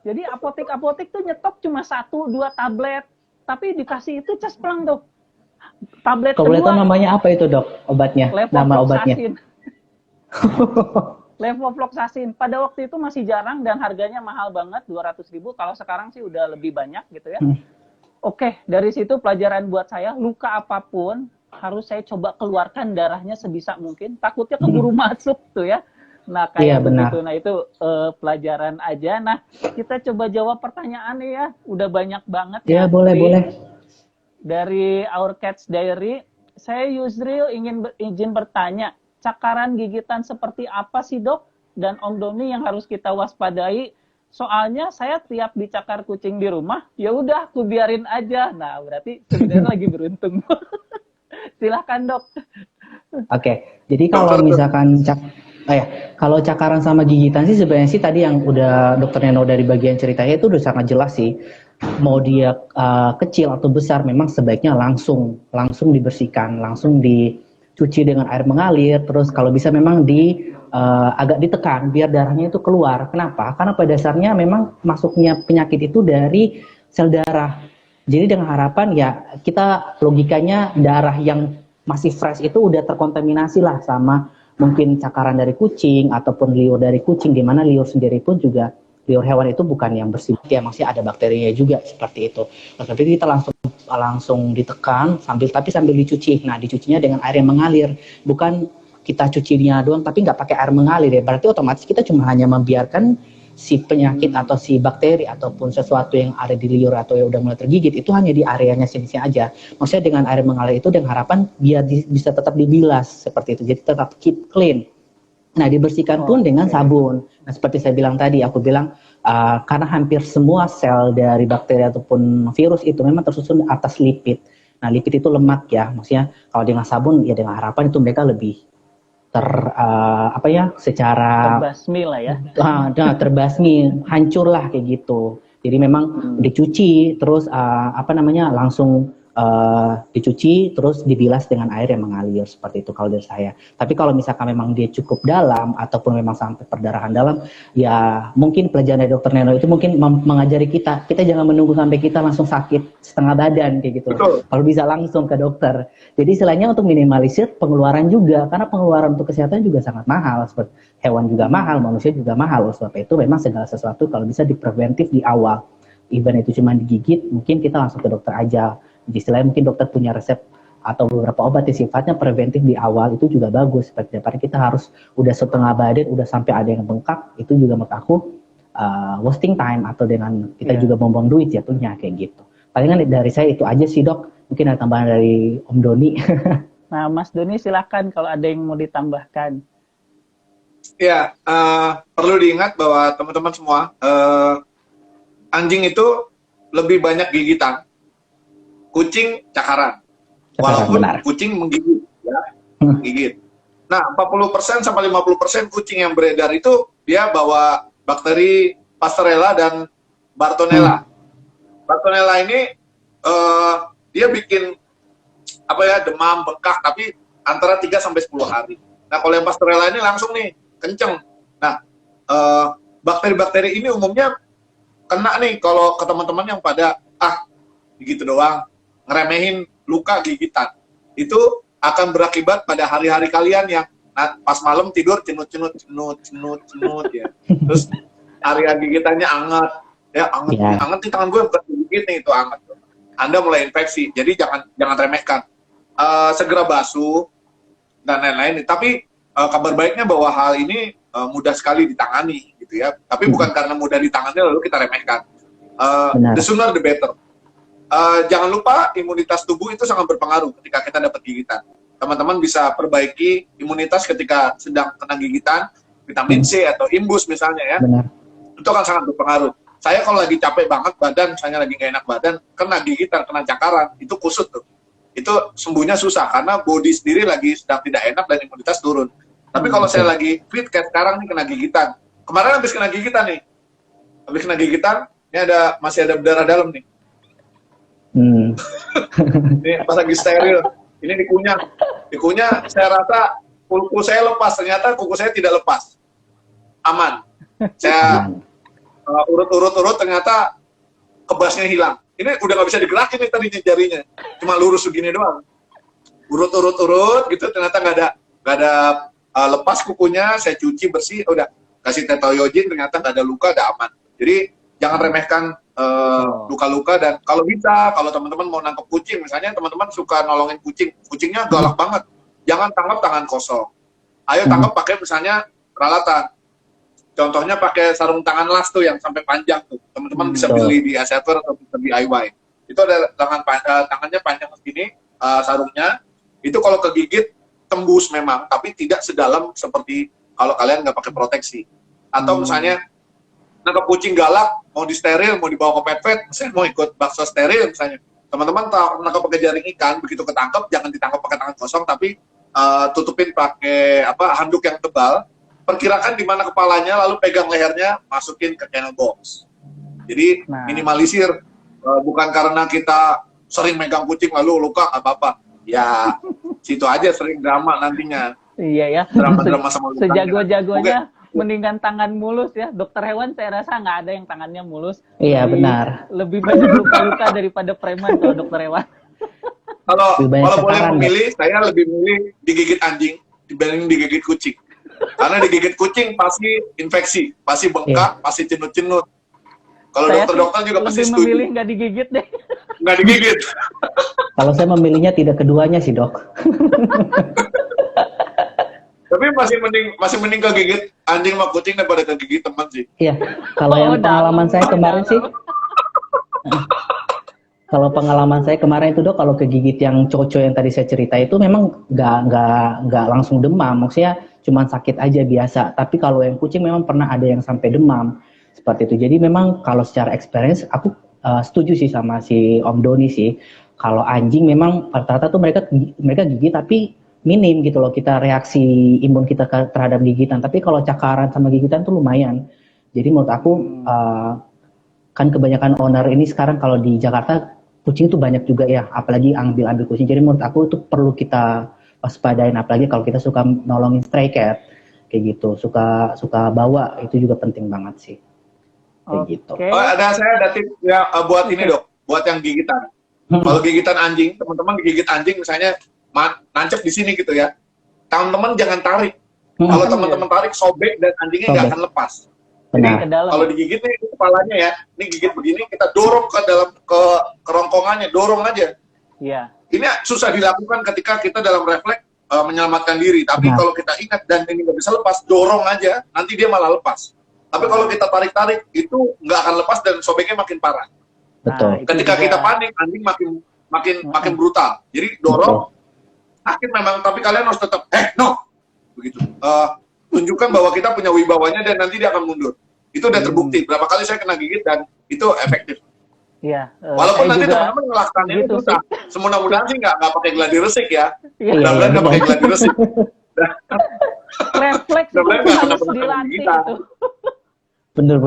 Jadi apotek-apotek tuh nyetok cuma 1-2 tablet. Tapi dikasih itu cespleng tuh. Tablet kedua... Kalau namanya apa itu dok obatnya? Nama obatnya? Levofloxacin. Pada waktu itu masih jarang dan harganya mahal banget, 200.000. Kalau sekarang sih udah lebih banyak gitu ya. Oke, dari situ pelajaran buat saya, luka apapun harus saya coba keluarkan darahnya sebisa mungkin. Takutnya keburu masuk tuh ya. Nah, kayak begitu. Nah, itu pelajaran aja. Nah, kita coba jawab pertanyaan nih ya. Udah banyak banget. Ya, boleh. Dari Our Cats Diary, saya Yusril izin bertanya, cakaran gigitan seperti apa sih dok? Dan Om Doni yang harus kita waspadai? Soalnya saya tiap dicakar kucing di rumah, ya udah aku biarin aja. Nah, berarti sebenarnya lagi beruntung. Silahkan dok. Oke, jadi kalau misalkan kalau cakaran sama gigitan sih sebenarnya sih tadi yang udah Dokter Neno dari bagian ceritanya itu udah sangat jelas sih. Mau dia kecil atau besar, memang sebaiknya langsung dibersihkan, langsung dicuci dengan air mengalir. Terus kalau bisa memang agak ditekan biar darahnya itu keluar. Kenapa? Karena pada dasarnya memang masuknya penyakit itu dari sel darah. Jadi dengan harapan ya kita logikanya darah yang masih fresh itu udah terkontaminasi lah sama mungkin cakaran dari kucing ataupun liur dari kucing, di mana liur sendiri pun juga liur hewan itu bukan yang bersih ya, masih ada bakterinya juga seperti itu. Nah, tapi kita langsung ditekan sambil dicuci. Nah, dicucinya dengan air yang mengalir, bukan kita cucinya doang tapi nggak pakai air mengalir ya, berarti otomatis kita cuma hanya membiarkan si penyakit atau si bakteri ataupun sesuatu yang ada di liur atau yang udah mulai tergigit itu hanya di areanya sini aja. Maksudnya dengan air mengalir itu dengan harapan dia bisa tetap dibilas seperti itu, jadi tetap keep clean. Nah, dibersihkan pun dengan sabun. Nah, seperti saya bilang tadi, aku bilang karena hampir semua sel dari bakteri ataupun virus itu memang tersusun atas lipid. Nah, lipid itu lemak ya, maksudnya kalau dengan sabun ya dengan harapan itu mereka lebih secara terbasmi lah ya. Terbasmi, hancur lah kayak gitu. Jadi memang dicuci terus langsung dicuci terus dibilas dengan air yang mengalir seperti itu kalau dari saya. Tapi kalau misalkan memang dia cukup dalam ataupun memang sampai perdarahan dalam, ya mungkin pelajaran dari Dokter Neno itu mungkin mengajari kita jangan menunggu sampai kita langsung sakit setengah badan kayak gitu. Betul. Kalau bisa langsung ke dokter. Jadi istilahnya untuk minimalisir pengeluaran juga, karena pengeluaran untuk kesehatan juga sangat mahal. Seperti hewan juga mahal, manusia juga mahal. Sebab itu memang segala sesuatu kalau bisa dipreventif di awal. Even itu cuma digigit, mungkin kita langsung ke dokter aja. Istilahnya mungkin dokter punya resep atau beberapa obat yang sifatnya preventif di awal itu juga bagus. Seperti daripada kita harus udah setengah badan, udah sampai ada yang bengkak, itu juga menurut aku wasting time atau dengan kita juga buang duit jatuhnya kayak gitu. Palingan dari saya itu aja sih dok. Mungkin ada tambahan dari Om Doni. Nah Mas Doni silakan kalau ada yang mau ditambahkan. Ya, perlu diingat bahwa teman-teman semua, anjing itu lebih banyak gigitan, kucing cakaran. Walaupun benar. kucing menggigit, ya, gigit. Nah, 40% sampai 50% kucing yang beredar itu dia bawa bakteri Pasteurella dan Bartonella. Bartonella ini dia bikin demam, bengkak, tapi antara 3 sampai 10 hari. Nah, kalau yang Pasteurella ini langsung nih kenceng. Nah, bakteri-bakteri ini umumnya kena nih kalau ke teman-teman yang pada begitu doang, ngeremehin luka gigitan. Itu akan berakibat pada hari-hari kalian yang pas malam tidur cenut ya. Terus area gigitannya anget, ya anget di tangan gue bukan gigit nih, itu anget. Anda mulai infeksi, jadi jangan remehkan. Segera basuh dan lain-lain. Tapi kabar baiknya bahwa hal ini mudah sekali ditangani, gitu ya. Tapi bukan karena mudah ditangani lalu kita remehkan. The sooner the better. Jangan lupa imunitas tubuh itu sangat berpengaruh ketika kita dapat gigitan. Teman-teman bisa perbaiki imunitas ketika sedang kena gigitan, vitamin C atau imbus misalnya ya. Benar. Itu akan sangat berpengaruh. Saya kalau lagi capek banget badan, misalnya lagi gak enak badan, kena gigitan, kena cakaran, itu kusut tuh. Itu sembuhnya susah karena body sendiri lagi sedang tidak enak dan imunitas turun. Tapi kalau saya lagi fit kayak sekarang nih kena gigitan. Kemarin habis kena gigitan nih. Habis kena gigitan, ini masih ada berdarah dalam nih. Ini pas lagi steril, ini dikunyah saya rasa kuku saya lepas, ternyata kuku saya tidak lepas, aman. Saya urut ternyata kebasnya hilang. Ini udah nggak bisa digerakin nih tadi jarinya, cuma lurus begini doang. Urut gitu, ternyata nggak ada lepas kukunya. Saya cuci bersih, udah kasih tetoyojin, ternyata nggak ada luka, ada aman. Jadi jangan remehkan luka-luka. Dan kalau bisa, kalau teman-teman mau nangkep kucing, misalnya teman-teman suka nolongin kucingnya galak banget, jangan tangkap tangan kosong. Ayo tangkap pakai misalnya peralatan. Contohnya pakai sarung tangan las tuh yang sampai panjang tuh. Teman-teman bisa beli di Asever atau bisa DIY. Itu ada tangannya panjang segini, sarungnya. Itu kalau kegigit tembus memang, tapi tidak sedalam seperti kalau kalian nggak pakai proteksi. Atau misalnya nangkep kucing galak, mau di steril, mau dibawa ke pet, saya mau ikut bakso steril misalnya. Teman-teman nangkep pakai jaring ikan, begitu ketangkep, jangan ditangkap pakai tangan kosong, tapi tutupin pakai handuk yang tebal, perkirakan di mana kepalanya, lalu pegang lehernya, masukin ke kennel box. Jadi minimalisir, bukan karena kita sering megang kucing lalu luka apa-apa. Ya, situ aja sering drama nantinya. Iya ya, drama sama luka. Sejago-jagonya mendingan tangan mulus ya. Dokter hewan saya rasa nggak ada yang tangannya mulus. Iya benar. Lebih banyak luka-luka daripada preman kalau dokter hewan. Kalau boleh memilih, saya lebih milih digigit anjing dibanding digigit kucing. Karena digigit kucing pasti infeksi, pasti bengkak, pasti cenut-cenut. Kalau dokter-dokter juga pasti setuju. Lebih memilih nggak digigit deh. Nggak digigit. Kalau saya memilihnya tidak keduanya sih dok. Tapi masih mending kegigit anjing sama kucing daripada kegigit teman sih. Iya, kalau yang pengalaman saya kemarin sih, kalau pengalaman saya kemarin itu Dok, kalau kegigit yang coco yang tadi saya cerita itu memang nggak langsung demam, maksudnya cuma sakit aja biasa. Tapi kalau yang kucing memang pernah ada yang sampai demam seperti itu. Jadi memang kalau secara experience aku setuju sih sama si Om Doni sih. Kalau anjing memang rata-rata tuh mereka gigit tapi minim gitu loh, kita reaksi imun kita terhadap gigitan. Tapi kalau cakaran sama gigitan tuh lumayan. Jadi menurut aku kan kebanyakan owner ini sekarang kalau di Jakarta kucing tuh banyak juga ya, apalagi ambil kucing. Jadi menurut aku itu perlu kita waspadain, apalagi kalau kita suka nolongin stray cat kayak gitu, suka bawa, itu juga penting banget sih. Kayak gitu. Oh, saya ada tips ya buat ini Dok, buat yang gigitan. Kalau gigitan anjing, teman-teman digigit anjing misalnya nancep di sini gitu ya, teman-teman jangan tarik. Kalau teman-teman tarik, sobek dan anjingnya nggak akan lepas. Jadi kalau digigit nih kepalanya ya, ini gigit begini, kita dorong ke dalam ke kerongkongannya, dorong aja. Iya. Ini susah dilakukan ketika kita dalam refleks menyelamatkan diri. Tapi kalau kita ingat dan ini nggak bisa lepas, dorong aja, nanti dia malah lepas. Tapi kalau kita tarik-tarik, itu nggak akan lepas dan sobeknya makin parah. Betul. Ketika kita panik, anjing makin brutal. Jadi dorong, sakit memang, tapi kalian harus tetap, no, begitu. Tunjukkan bahwa kita punya wibawanya dan nanti dia akan mundur. Itu udah terbukti. Berapa kali saya kena gigit dan itu efektif. Iya. Walaupun nanti teman-teman ngelakukan ini gitu, susah. Semudah-mudahan sih nggak pakai gladi resik ya. Mudah-mudahan nggak pakai gladi resik. Refleks itu harus dilatih itu. Bener.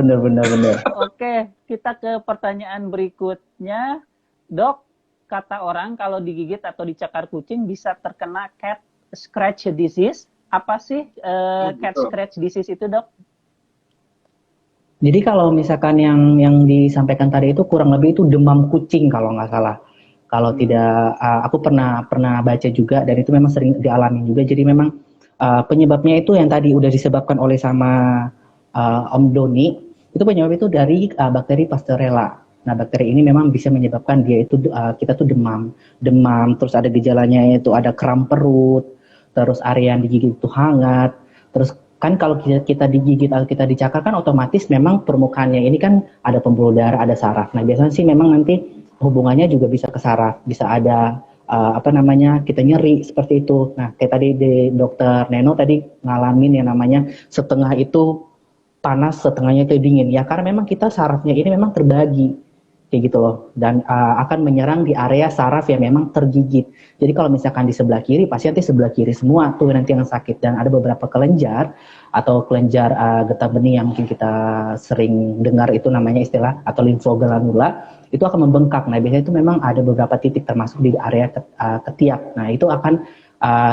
Oke, kita ke pertanyaan berikutnya. Dok, kata orang kalau digigit atau dicakar kucing bisa terkena cat scratch disease. Apa sih cat scratch disease itu, Dok? Jadi kalau misalkan yang disampaikan tadi itu kurang lebih itu demam kucing kalau nggak salah. Kalau tidak, aku pernah baca juga dan itu memang sering dialami juga. Jadi memang penyebabnya itu yang tadi udah disebabkan oleh sama Om Doni, itu penyebab itu dari bakteri Pasteurella. Nah, bakteri ini memang bisa menyebabkan dia itu kita tuh demam, terus ada gejalanya itu ada kram perut, terus area yang digigit itu hangat, terus kan kalau kita digigit atau kita dicakar kan otomatis memang permukaannya ini kan ada pembuluh darah, ada saraf. Nah, biasanya sih memang nanti hubungannya juga bisa ke saraf, bisa ada kita nyeri seperti itu. Nah, kayak tadi di dokter Neno tadi ngalamin yang namanya setengah itu panas, setengahnya itu dingin. Ya karena memang kita sarafnya ini memang terbagi kayak gitu loh, dan akan menyerang di area saraf yang memang tergigit. Jadi kalau misalkan di sebelah kiri, pasti nanti sebelah kiri semua tuh nanti yang sakit, dan ada beberapa kelenjar atau kelenjar getah benih yang mungkin kita sering dengar itu namanya istilah atau limfogranula, itu akan membengkak. Nah, biasanya itu memang ada beberapa titik termasuk di area ketiak. Nah, itu akan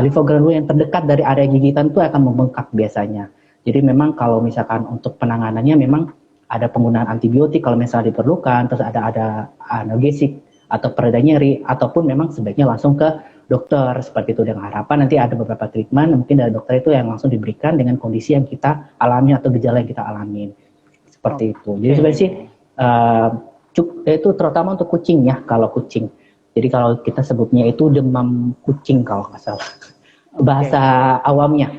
limfogranula yang terdekat dari area gigitan itu akan membengkak biasanya. Jadi memang kalau misalkan untuk penanganannya memang ada penggunaan antibiotik kalau misalnya diperlukan, terus ada analgesik atau pereda nyeri, ataupun memang sebaiknya langsung ke dokter seperti itu, dengan harapan nanti ada beberapa treatment mungkin dari dokter itu yang langsung diberikan dengan kondisi yang kita alami atau gejala yang kita alamin seperti itu. Jadi sebenarnya sih itu terutama untuk kucing ya, kalau kucing. Jadi kalau kita sebutnya itu demam kucing kalau nggak salah bahasa awamnya.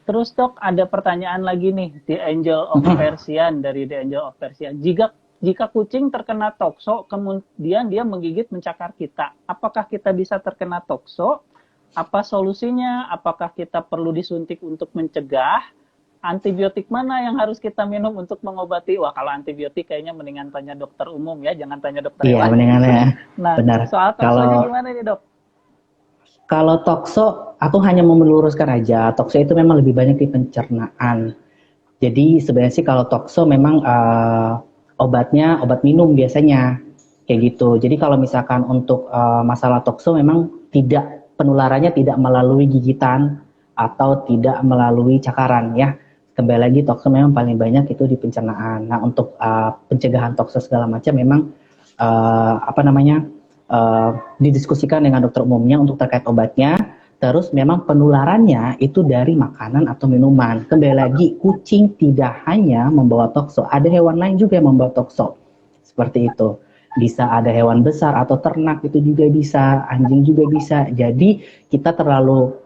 Terus Dok, ada pertanyaan lagi nih, The Angel of Persian, dari The Angel of Persian. Jika kucing terkena tokso, kemudian dia menggigit mencakar kita, apakah kita bisa terkena tokso? Apa solusinya? Apakah kita perlu disuntik untuk mencegah? Antibiotik mana yang harus kita minum untuk mengobati? Wah, kalau antibiotik kayaknya mendingan tanya dokter umum ya, jangan tanya dokter hewan. Iya, mendingan ya. Nah, benar. Soal toksonya gimana nih, Dok? Kalau tokso, aku hanya mau meluruskan aja, tokso itu memang lebih banyak di pencernaan. Jadi sebenarnya sih kalau tokso memang obatnya obat minum biasanya, kayak gitu. Jadi kalau misalkan untuk masalah tokso memang penularannya tidak melalui gigitan atau tidak melalui cakaran ya. Kembali lagi tokso memang paling banyak itu di pencernaan. Nah, untuk pencegahan tokso segala macam memang didiskusikan dengan dokter umumnya untuk terkait obatnya. Terus memang penularannya itu dari makanan atau minuman. Kembali lagi, kucing tidak hanya membawa tokso, ada hewan lain juga yang membawa tokso. Seperti itu. Bisa ada hewan besar atau ternak itu juga bisa, anjing juga bisa. Jadi kita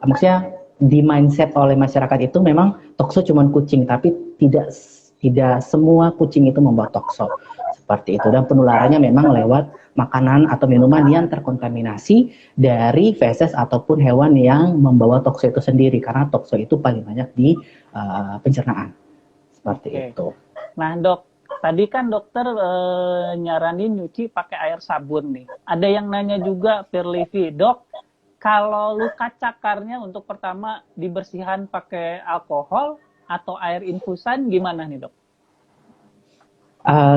maksudnya di mindset oleh masyarakat itu memang tokso cuma kucing, tapi tidak semua kucing itu membawa tokso seperti itu, dan penularannya memang lewat makanan atau minuman yang terkontaminasi dari feses ataupun hewan yang membawa tokso itu sendiri, karena tokso itu paling banyak di pencernaan seperti itu. Nah dok, tadi kan dokter nyaranin nyuci pakai air sabun nih. Ada yang nanya juga, Firlivi, dok, kalau luka cakarnya untuk pertama dibersihan pakai alkohol atau air infusan, gimana nih dok?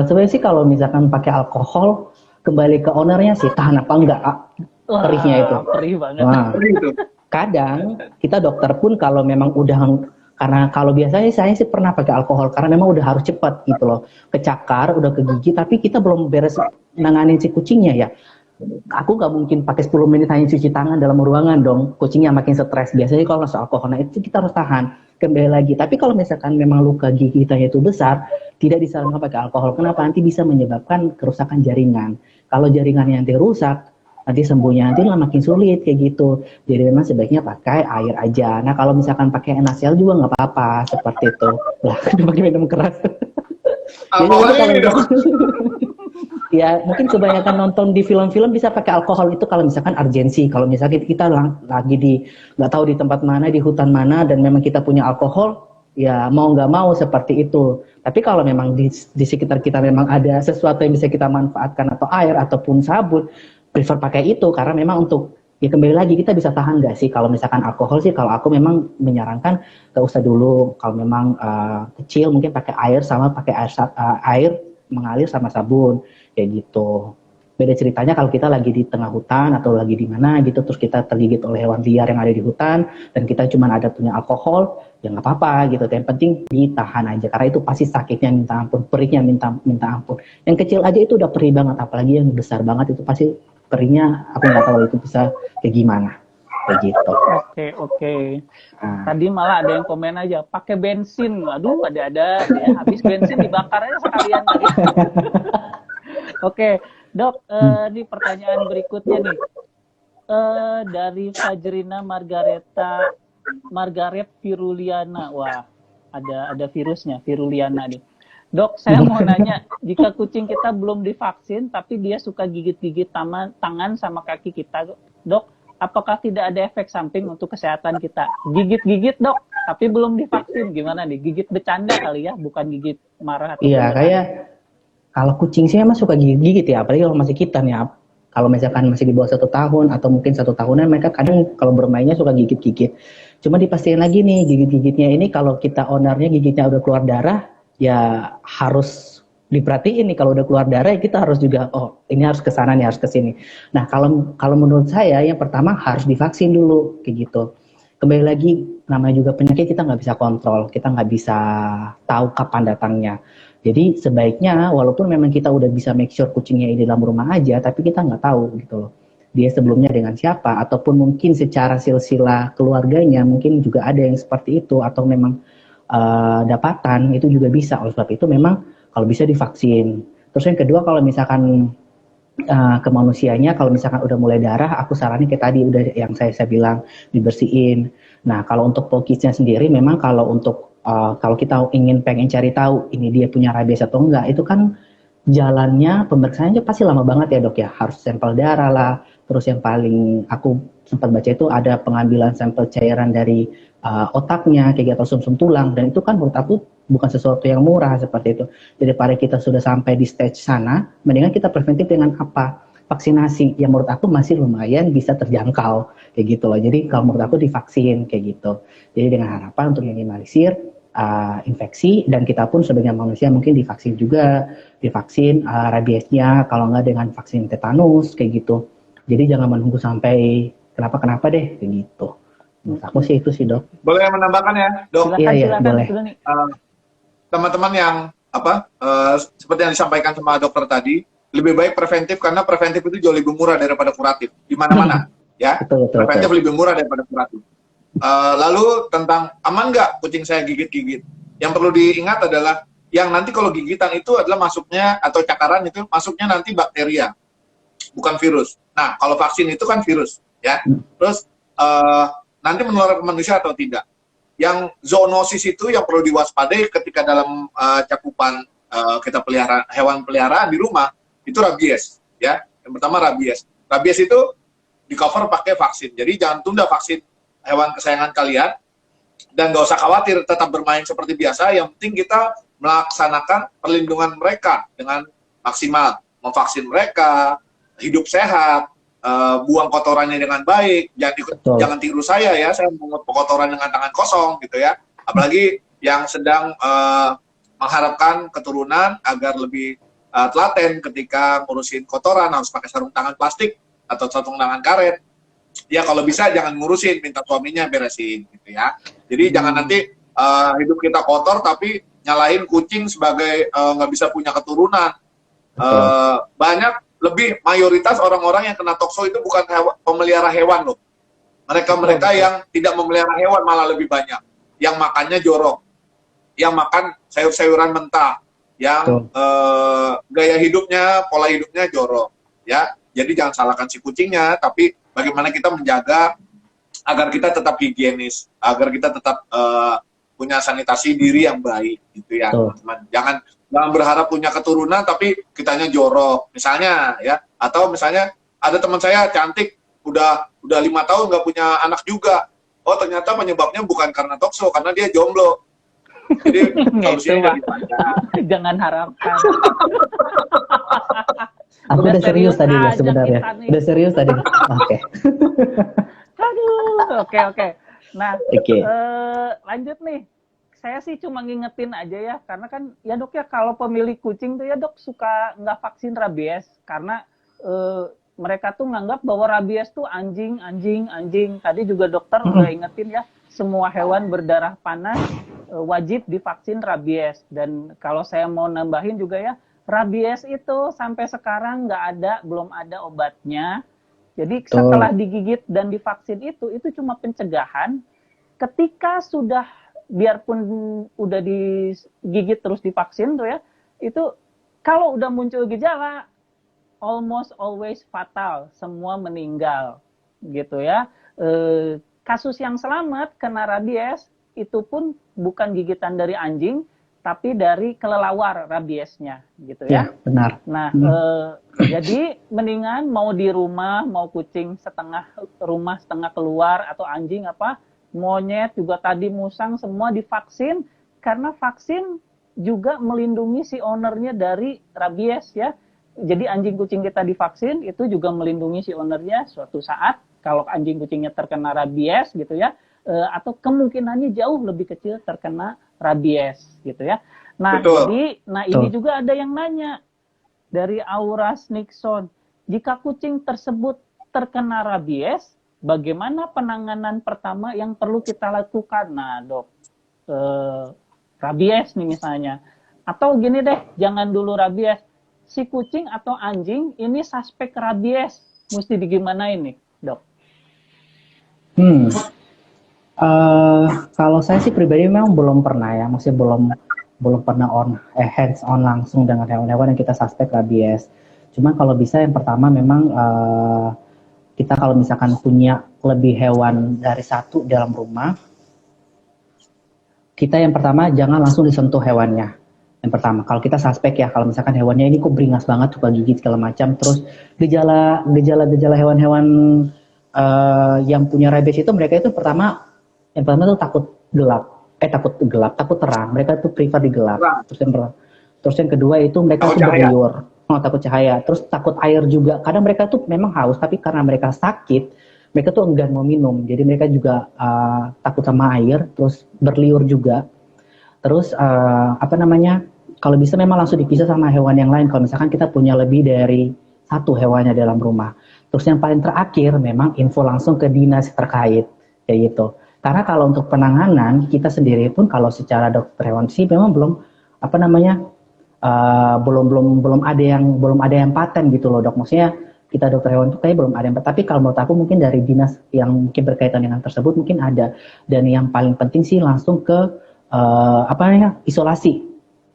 Sebenarnya sih kalau misalkan pakai alkohol, kembali ke ownernya sih, tahan apa enggak perihnya itu. Perih banget. Nah, kadang kita dokter pun kalau memang udah, karena kalau biasanya saya sih pernah pakai alkohol karena memang udah harus cepat gitu loh, kecakar, udah ke gigi, tapi kita belum beres nanganin si kucingnya ya. Aku nggak mungkin pakai 10 menit hanya cuci tangan dalam ruangan dong, kucingnya makin stres. Biasanya kalau masuk alkohol, nah itu kita harus tahan, kembali lagi. Tapi kalau misalkan memang luka gigi kita itu besar, tidak disarankan pakai alkohol. Kenapa? Nanti bisa menyebabkan kerusakan jaringan. Kalau jaringannya nanti rusak, nanti sembuhnya nanti makin sulit kayak gitu. Jadi memang sebaiknya pakai air aja. Nah kalau misalkan pakai NaCl juga nggak apa-apa seperti itu. Lah, pakai minum keras. Jadi itu ya mungkin kebanyakan nonton di film-film bisa pakai alkohol itu kalau misalkan urgensi. Kalau misalkan kita lagi di nggak tahu di tempat mana, di hutan mana, dan memang kita punya alkohol, ya mau nggak mau seperti itu. Tapi kalau memang di sekitar kita memang ada sesuatu yang bisa kita manfaatkan, atau air ataupun sabun, prefer pakai itu, karena memang untuk ya kembali lagi kita bisa tahan nggak sih. Kalau misalkan alkohol sih, kalau aku memang menyarankan nggak usah dulu. Kalau memang kecil mungkin pakai air, sama pakai air mengalir sama sabun kayak gitu. Beda ceritanya kalau kita lagi di tengah hutan atau lagi di mana gitu, terus kita tergigit oleh hewan liar yang ada di hutan dan kita cuma ada punya alkohol, ya nggak apa-apa gitu. Yang penting ditahan aja, karena itu pasti sakitnya minta ampun, perihnya minta ampun. Yang kecil aja itu udah perih banget, apalagi yang besar banget itu pasti perihnya, aku nggak tahu itu bisa kayak gimana. Kayak gitu. Oke. Tadi malah ada yang komen aja, pakai bensin. Aduh, ada ya. Habis bensin dibakar aja sekalian lagi. Oke, dok, ini pertanyaan berikutnya nih. Dari Fajrina Margaret Viruliana. Wah, ada virusnya, Viruliana nih. Dok, saya mau nanya, jika kucing kita belum divaksin, tapi dia suka gigit-gigit tangan sama kaki kita, dok, apakah tidak ada efek samping untuk kesehatan kita? Gigit-gigit dok, tapi belum divaksin, gimana nih? Gigit bercanda kali ya, bukan gigit marah atau iya, kayak kalau kucing sih emang suka gigit-gigit ya, apalagi kalau masih kitten ya. Kalau misalkan masih di bawah 1 tahun atau mungkin 1 tahunan, mereka kadang kalau bermainnya suka gigit-gigit. Cuma dipastiin lagi nih, gigit-gigitnya ini kalau kita ownernya gigitnya udah keluar darah, ya harus diperhatiin nih. Kalau udah keluar darah, ya kita harus juga, oh ini harus ke sana nih, harus ke sini. Nah kalau menurut saya yang pertama harus divaksin dulu kayak gitu. Kembali lagi, namanya juga penyakit kita nggak bisa kontrol, kita nggak bisa tahu kapan datangnya. Jadi sebaiknya walaupun memang kita udah bisa make sure kucingnya ini dalam rumah aja, tapi kita nggak tahu gitu loh, dia sebelumnya dengan siapa, ataupun mungkin secara silsilah keluarganya mungkin juga ada yang seperti itu, atau memang dapatan itu juga bisa. Oleh sebab itu memang kalau bisa divaksin. Terus yang kedua, kalau misalkan ke manusianya, kalau misalkan udah mulai darah, aku saranin kayak tadi udah yang saya bilang, dibersihin. Nah kalau untuk pokisnya sendiri, memang kalau untuk kalau kita pengen cari tahu ini dia punya rabies atau enggak, itu kan jalannya pemeriksaannya pasti lama banget ya dok ya, harus sampel darah lah. Terus yang paling aku sempat baca itu ada pengambilan sampel cairan dari otaknya kayak gitu, atau sumsum tulang, dan itu kan menurut aku bukan sesuatu yang murah seperti itu. Daripada kita sudah sampai di stage sana, mendingan kita preventif dengan apa? Vaksinasi, yang menurut aku masih lumayan bisa terjangkau kayak gitu loh. Jadi kalau menurut aku divaksin kayak gitu. Jadi dengan harapan untuk minimalisir infeksi, dan kita pun sebagai manusia mungkin divaksin juga, divaksin rabiesnya, kalau nggak dengan vaksin tetanus kayak gitu. Jadi jangan menunggu sampai kenapa-kenapa deh kayak gitu. Menurut aku sih itu sih dok. Boleh menambahkan ya dok? Silakan, boleh. Teman-teman yang seperti yang disampaikan sama dokter tadi, lebih baik preventif, karena preventif itu jauh lebih murah daripada kuratif di mana-mana. Ya, betul. Preventif lebih murah daripada kuratif. Lalu tentang aman nggak kucing saya gigit-gigit, yang perlu diingat adalah yang nanti kalau gigitan itu adalah masuknya, atau cakaran itu masuknya nanti bakteria, bukan virus. Nah kalau vaksin itu kan virus ya. Terus nanti menular ke manusia atau tidak. Yang zoonosis itu yang perlu diwaspadai ketika dalam cakupan kita pelihara hewan peliharaan di rumah itu rabies, ya. Yang pertama rabies. Rabies itu di cover pakai vaksin. Jadi jangan tunda vaksin hewan kesayangan kalian dan nggak usah khawatir, tetap bermain seperti biasa. Yang penting kita melaksanakan perlindungan mereka dengan maksimal, memvaksin mereka, hidup sehat, buang kotorannya dengan baik, jangan tiru saya ya, saya mengutuk kotoran dengan tangan kosong gitu ya. Apalagi yang sedang mengharapkan keturunan agar lebih telaten ketika ngurusin kotoran, harus pakai sarung tangan plastik atau sarung tangan karet. Ya kalau bisa jangan ngurusin, minta suaminya beresin gitu ya. Jadi jangan nanti hidup kita kotor tapi nyalahin kucing sebagai nggak bisa punya keturunan. Banyak lebih mayoritas orang-orang yang kena tokso itu bukan pemelihara hewan loh. Mereka-mereka yang tidak memelihara hewan malah lebih banyak. Yang makannya jorok, yang makan sayur-sayuran mentah, yang gaya hidupnya, pola hidupnya jorok. Ya, jadi jangan salahkan si kucingnya, tapi bagaimana kita menjaga agar kita tetap higienis, agar kita tetap punya sanitasi diri yang baik, gitu ya, teman-teman. Jangan berharap punya keturunan tapi kitanya jorok misalnya ya, atau misalnya ada teman saya cantik udah 5 tahun nggak punya anak juga, oh ternyata penyebabnya bukan karena tokso, karena dia jomblo. Jadi solusinya jangan harapkan. Aku udah serius tadi ya sebenarnya, udah serius tadi. Oke. Aduh, oke. Nah, lanjut nih. Saya sih cuma ngingetin aja ya, karena kan ya dok ya, kalau pemilik kucing tuh ya dok suka nggak vaksin rabies, karena mereka tuh nganggap bahwa rabies tuh anjing. Tadi juga dokter udah ingetin ya, semua hewan berdarah panas wajib divaksin rabies. Dan kalau saya mau nambahin juga ya, rabies itu sampai sekarang belum ada obatnya. Jadi setelah digigit dan divaksin itu cuma pencegahan. Ketika sudah, biarpun udah digigit terus divaksin tuh ya, itu kalau udah muncul gejala almost always fatal, semua meninggal gitu ya. Kasus yang selamat kena rabies itu pun bukan gigitan dari anjing tapi dari kelelawar rabiesnya gitu ya. Benar. Nah, jadi mendingan mau di rumah, mau kucing setengah rumah setengah keluar, atau anjing monyet juga tadi musang, semua divaksin, karena vaksin juga melindungi si ownernya dari rabies ya. Jadi anjing kucing kita divaksin itu juga melindungi si ownernya suatu saat kalau anjing kucingnya terkena rabies gitu ya, atau kemungkinannya jauh lebih kecil terkena rabies gitu ya. Nah, ini juga ada yang nanya dari Auras Nixon, jika kucing tersebut terkena rabies, bagaimana penanganan pertama yang perlu kita lakukan? Nah, dok, rabies nih misalnya. Atau gini deh, jangan dulu rabies. Si kucing atau anjing ini suspek rabies, mesti digimanain nih, dok? Kalau saya sih pribadi memang belum pernah ya, masih belum pernah hands on langsung dengan hewan-hewan yang kita suspek rabies. Cuma kalau bisa yang pertama memang kita kalau misalkan punya lebih hewan dari satu dalam rumah, kita yang pertama jangan langsung disentuh hewannya. Yang pertama, kalau kita suspek ya, kalau misalkan hewannya ini kok beringas banget, suka gigit segala macam, terus gejala hewan-hewan yang punya rabies itu, mereka itu yang pertama tuh takut terang, mereka tuh prefer di gelap. Terus yang kedua itu mereka tuh berliur. Takut cahaya, terus takut air juga. Kadang mereka tuh memang haus, tapi karena mereka sakit, mereka tuh enggan mau minum. Jadi mereka juga takut sama air, terus berliur juga. Terus kalau bisa memang langsung dipisah sama hewan yang lain. Kalau misalkan kita punya lebih dari satu hewannya dalam rumah. Terus yang paling terakhir memang info langsung ke dinas terkait, kayak gitu. Karena kalau untuk penanganan kita sendiri pun kalau secara dokter hewan sih memang belum belum ada yang paten gitu loh, dok. Maksudnya kita dokter hewan itu kayak belum ada yang paten. Tapi kalau menurut aku mungkin dari dinas yang mungkin berkaitan dengan tersebut mungkin ada. Dan yang paling penting sih langsung ke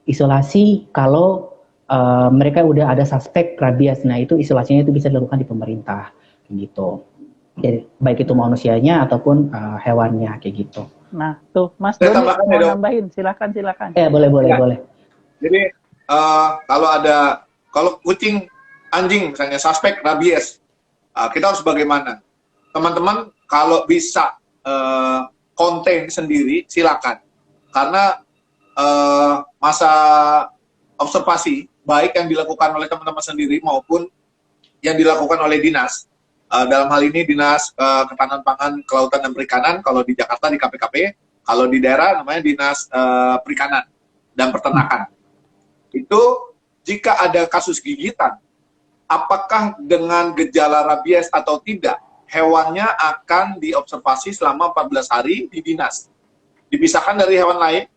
isolasi kalau mereka udah ada suspek rabies. Nah itu isolasinya itu bisa dilakukan di pemerintah gitu. Jadi, baik itu manusianya ataupun hewannya kayak gitu. Nah, tuh Mas Doni mau nambahin, silakan. Boleh. Jadi kalau kucing, anjing misalnya suspek rabies, kita harus bagaimana? Teman-teman kalau bisa konten sendiri silakan, karena masa observasi baik yang dilakukan oleh teman-teman sendiri maupun yang dilakukan oleh dinas. Dalam hal ini Dinas Ketahanan Pangan, Kelautan dan Perikanan, kalau di Jakarta di KPKP, kalau di daerah namanya Dinas Perikanan dan Peternakan. Itu jika ada kasus gigitan, apakah dengan gejala rabies atau tidak, hewannya akan diobservasi selama 14 hari di dinas. Dipisahkan dari hewan lain,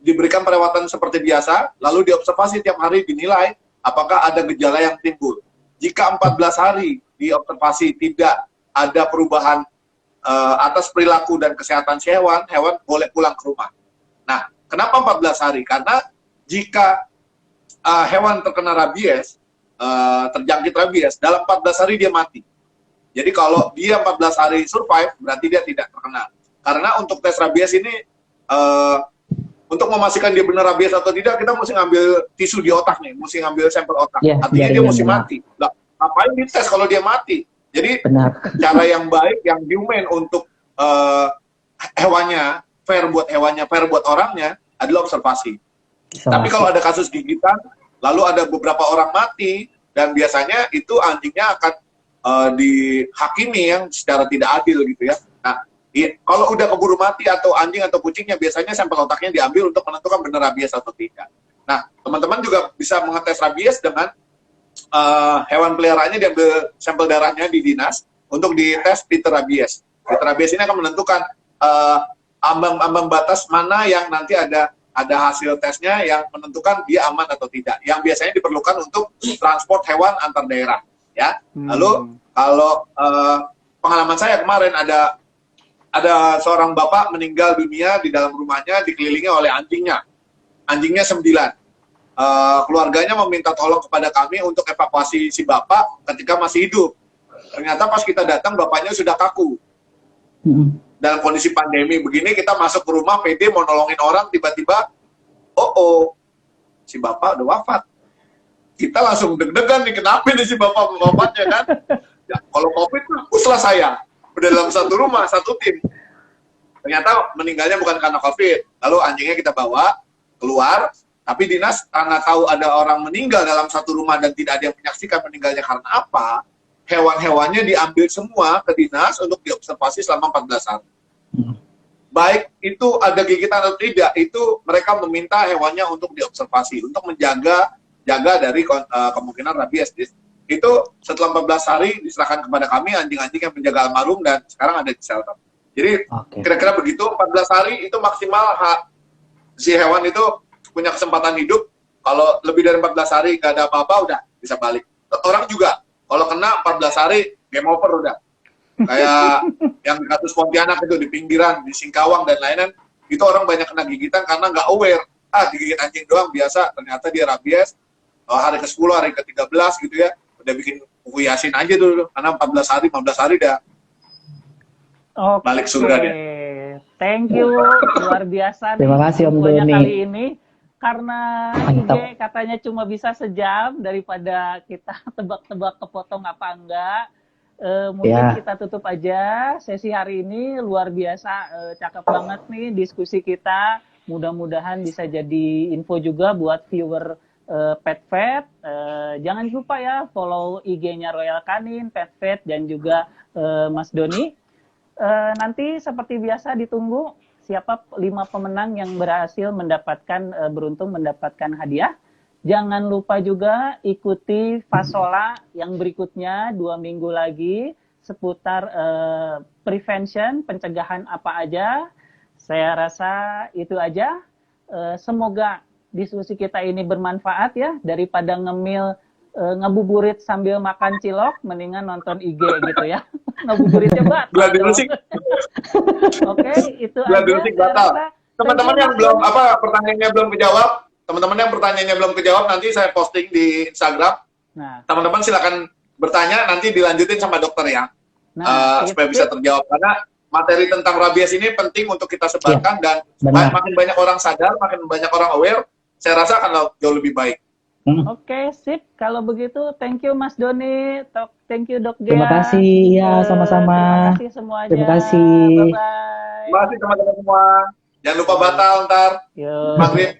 diberikan perawatan seperti biasa, lalu diobservasi tiap hari, dinilai apakah ada gejala yang timbul. Jika 14 hari diobservasi tidak ada perubahan atas perilaku dan kesehatan si hewan boleh pulang ke rumah. Nah, kenapa 14 hari? Karena jika hewan terkena rabies, terjangkit rabies, dalam 14 hari dia mati. Jadi kalau dia 14 hari survive, berarti dia tidak terkena. Karena untuk tes rabies ini, untuk memastikan dia benar rabies atau tidak, kita mesti ngambil tisu di otak nih, mesti ngambil sampel otak. Artinya dia mesti mati. Nah, ngapain dites kalau dia mati? Jadi cara yang baik, yang humane untuk hewannya, fair buat hewannya, fair buat orangnya, adalah observasi. Tapi kalau ada kasus gigitan, lalu ada beberapa orang mati, dan biasanya itu anjingnya akan dihakimi yang secara tidak adil gitu ya. Nah, kalau udah keburu mati atau anjing atau kucingnya, biasanya sampel otaknya diambil untuk menentukan benar rabies atau tidak. Nah, teman-teman juga bisa mengetes rabies dengan hewan peliharaannya, diambil sampel darahnya di dinas untuk dites titer rabies. Titer rabies ini akan menentukan ambang batas mana yang nanti ada hasil tesnya yang menentukan dia aman atau tidak. Yang biasanya diperlukan untuk transport hewan antar daerah. Ya. Lalu kalau pengalaman saya kemarin ada seorang bapak meninggal dunia di dalam rumahnya dikelilingi oleh anjingnya 9. Keluarganya meminta tolong kepada kami untuk evakuasi si bapak ketika masih hidup. Ternyata pas kita datang bapaknya sudah kaku. Dalam kondisi pandemi begini, kita masuk ke rumah PD mau nolongin orang, tiba-tiba si bapak udah wafat. Kita langsung deg-degan nih, kenapa nih si bapaknya kan? Ya, kalau COVID puslah saya. Udah dalam satu rumah, satu tim. Ternyata meninggalnya bukan karena COVID. Lalu anjingnya kita bawa keluar, tapi dinas karena tahu ada orang meninggal dalam satu rumah dan tidak ada yang menyaksikan meninggalnya karena apa, hewan-hewannya diambil semua ke dinas untuk diobservasi selama 14 hari. Baik itu ada gigitan atau tidak, itu mereka meminta hewannya untuk diobservasi, untuk menjaga dari kemungkinan rabies. Itu setelah 14 hari diserahkan kepada kami, anjing-anjing yang menjaga almarhum, dan sekarang ada di shelter. Jadi kira-kira begitu, 14 hari itu maksimal si hewan itu punya kesempatan hidup. Kalau lebih dari 14 hari nggak ada apa-apa, udah bisa balik. Orang juga, kalau kena 14 hari, game over udah. Kayak yang kasus Pontianak itu di pinggiran, di Singkawang dan lain-lain, itu orang banyak kena gigitan karena nggak aware. Digigit anjing doang biasa, ternyata dia rabies. Hari ke-10, hari ke-13 gitu ya, udah bikin buku Yasin aja dulu, karena 15 hari dah balik surga dia. Thank you, luar biasa. Terima kasih Om Doni. Kali ini karena IG katanya cuma bisa sejam, daripada kita tebak-tebak kepotong apa enggak. Mungkin kita tutup aja sesi hari ini. Luar biasa, cakep banget nih diskusi kita. Mudah-mudahan bisa jadi info juga buat viewer PetVet. Jangan lupa ya follow IG-nya Royal Canin, PetVet, dan juga Mas Doni. Nanti seperti biasa ditunggu siapa 5 pemenang yang berhasil beruntung mendapatkan hadiah. Jangan lupa juga ikuti Fasola yang berikutnya 2 minggu lagi seputar prevention, pencegahan apa aja. Saya rasa itu aja. Semoga diskusi kita ini bermanfaat ya, daripada ngabuburit sambil makan cilok, mendingan nonton IG gitu ya. Ngabuburitnya batal. Oke, itu aja. Teman-teman yang pertanyaannya belum kejawab, nanti saya posting di Instagram. Nah, teman-teman silakan bertanya, nanti dilanjutin sama dokter ya. supaya bisa terjawab, karena materi tentang rabies ini penting untuk kita sebarkan, dan makin banyak orang sadar, makin banyak orang aware, saya rasa akan jauh lebih baik. Oke, sip. Kalau begitu, thank you Mas Doni, thank you Dok Gia. Terima kasih, ya sama-sama. Terima kasih semuanya. Terima kasih. Bye-bye. Terima kasih teman-teman semua. Jangan lupa batal ntar. Yo. Maghrib.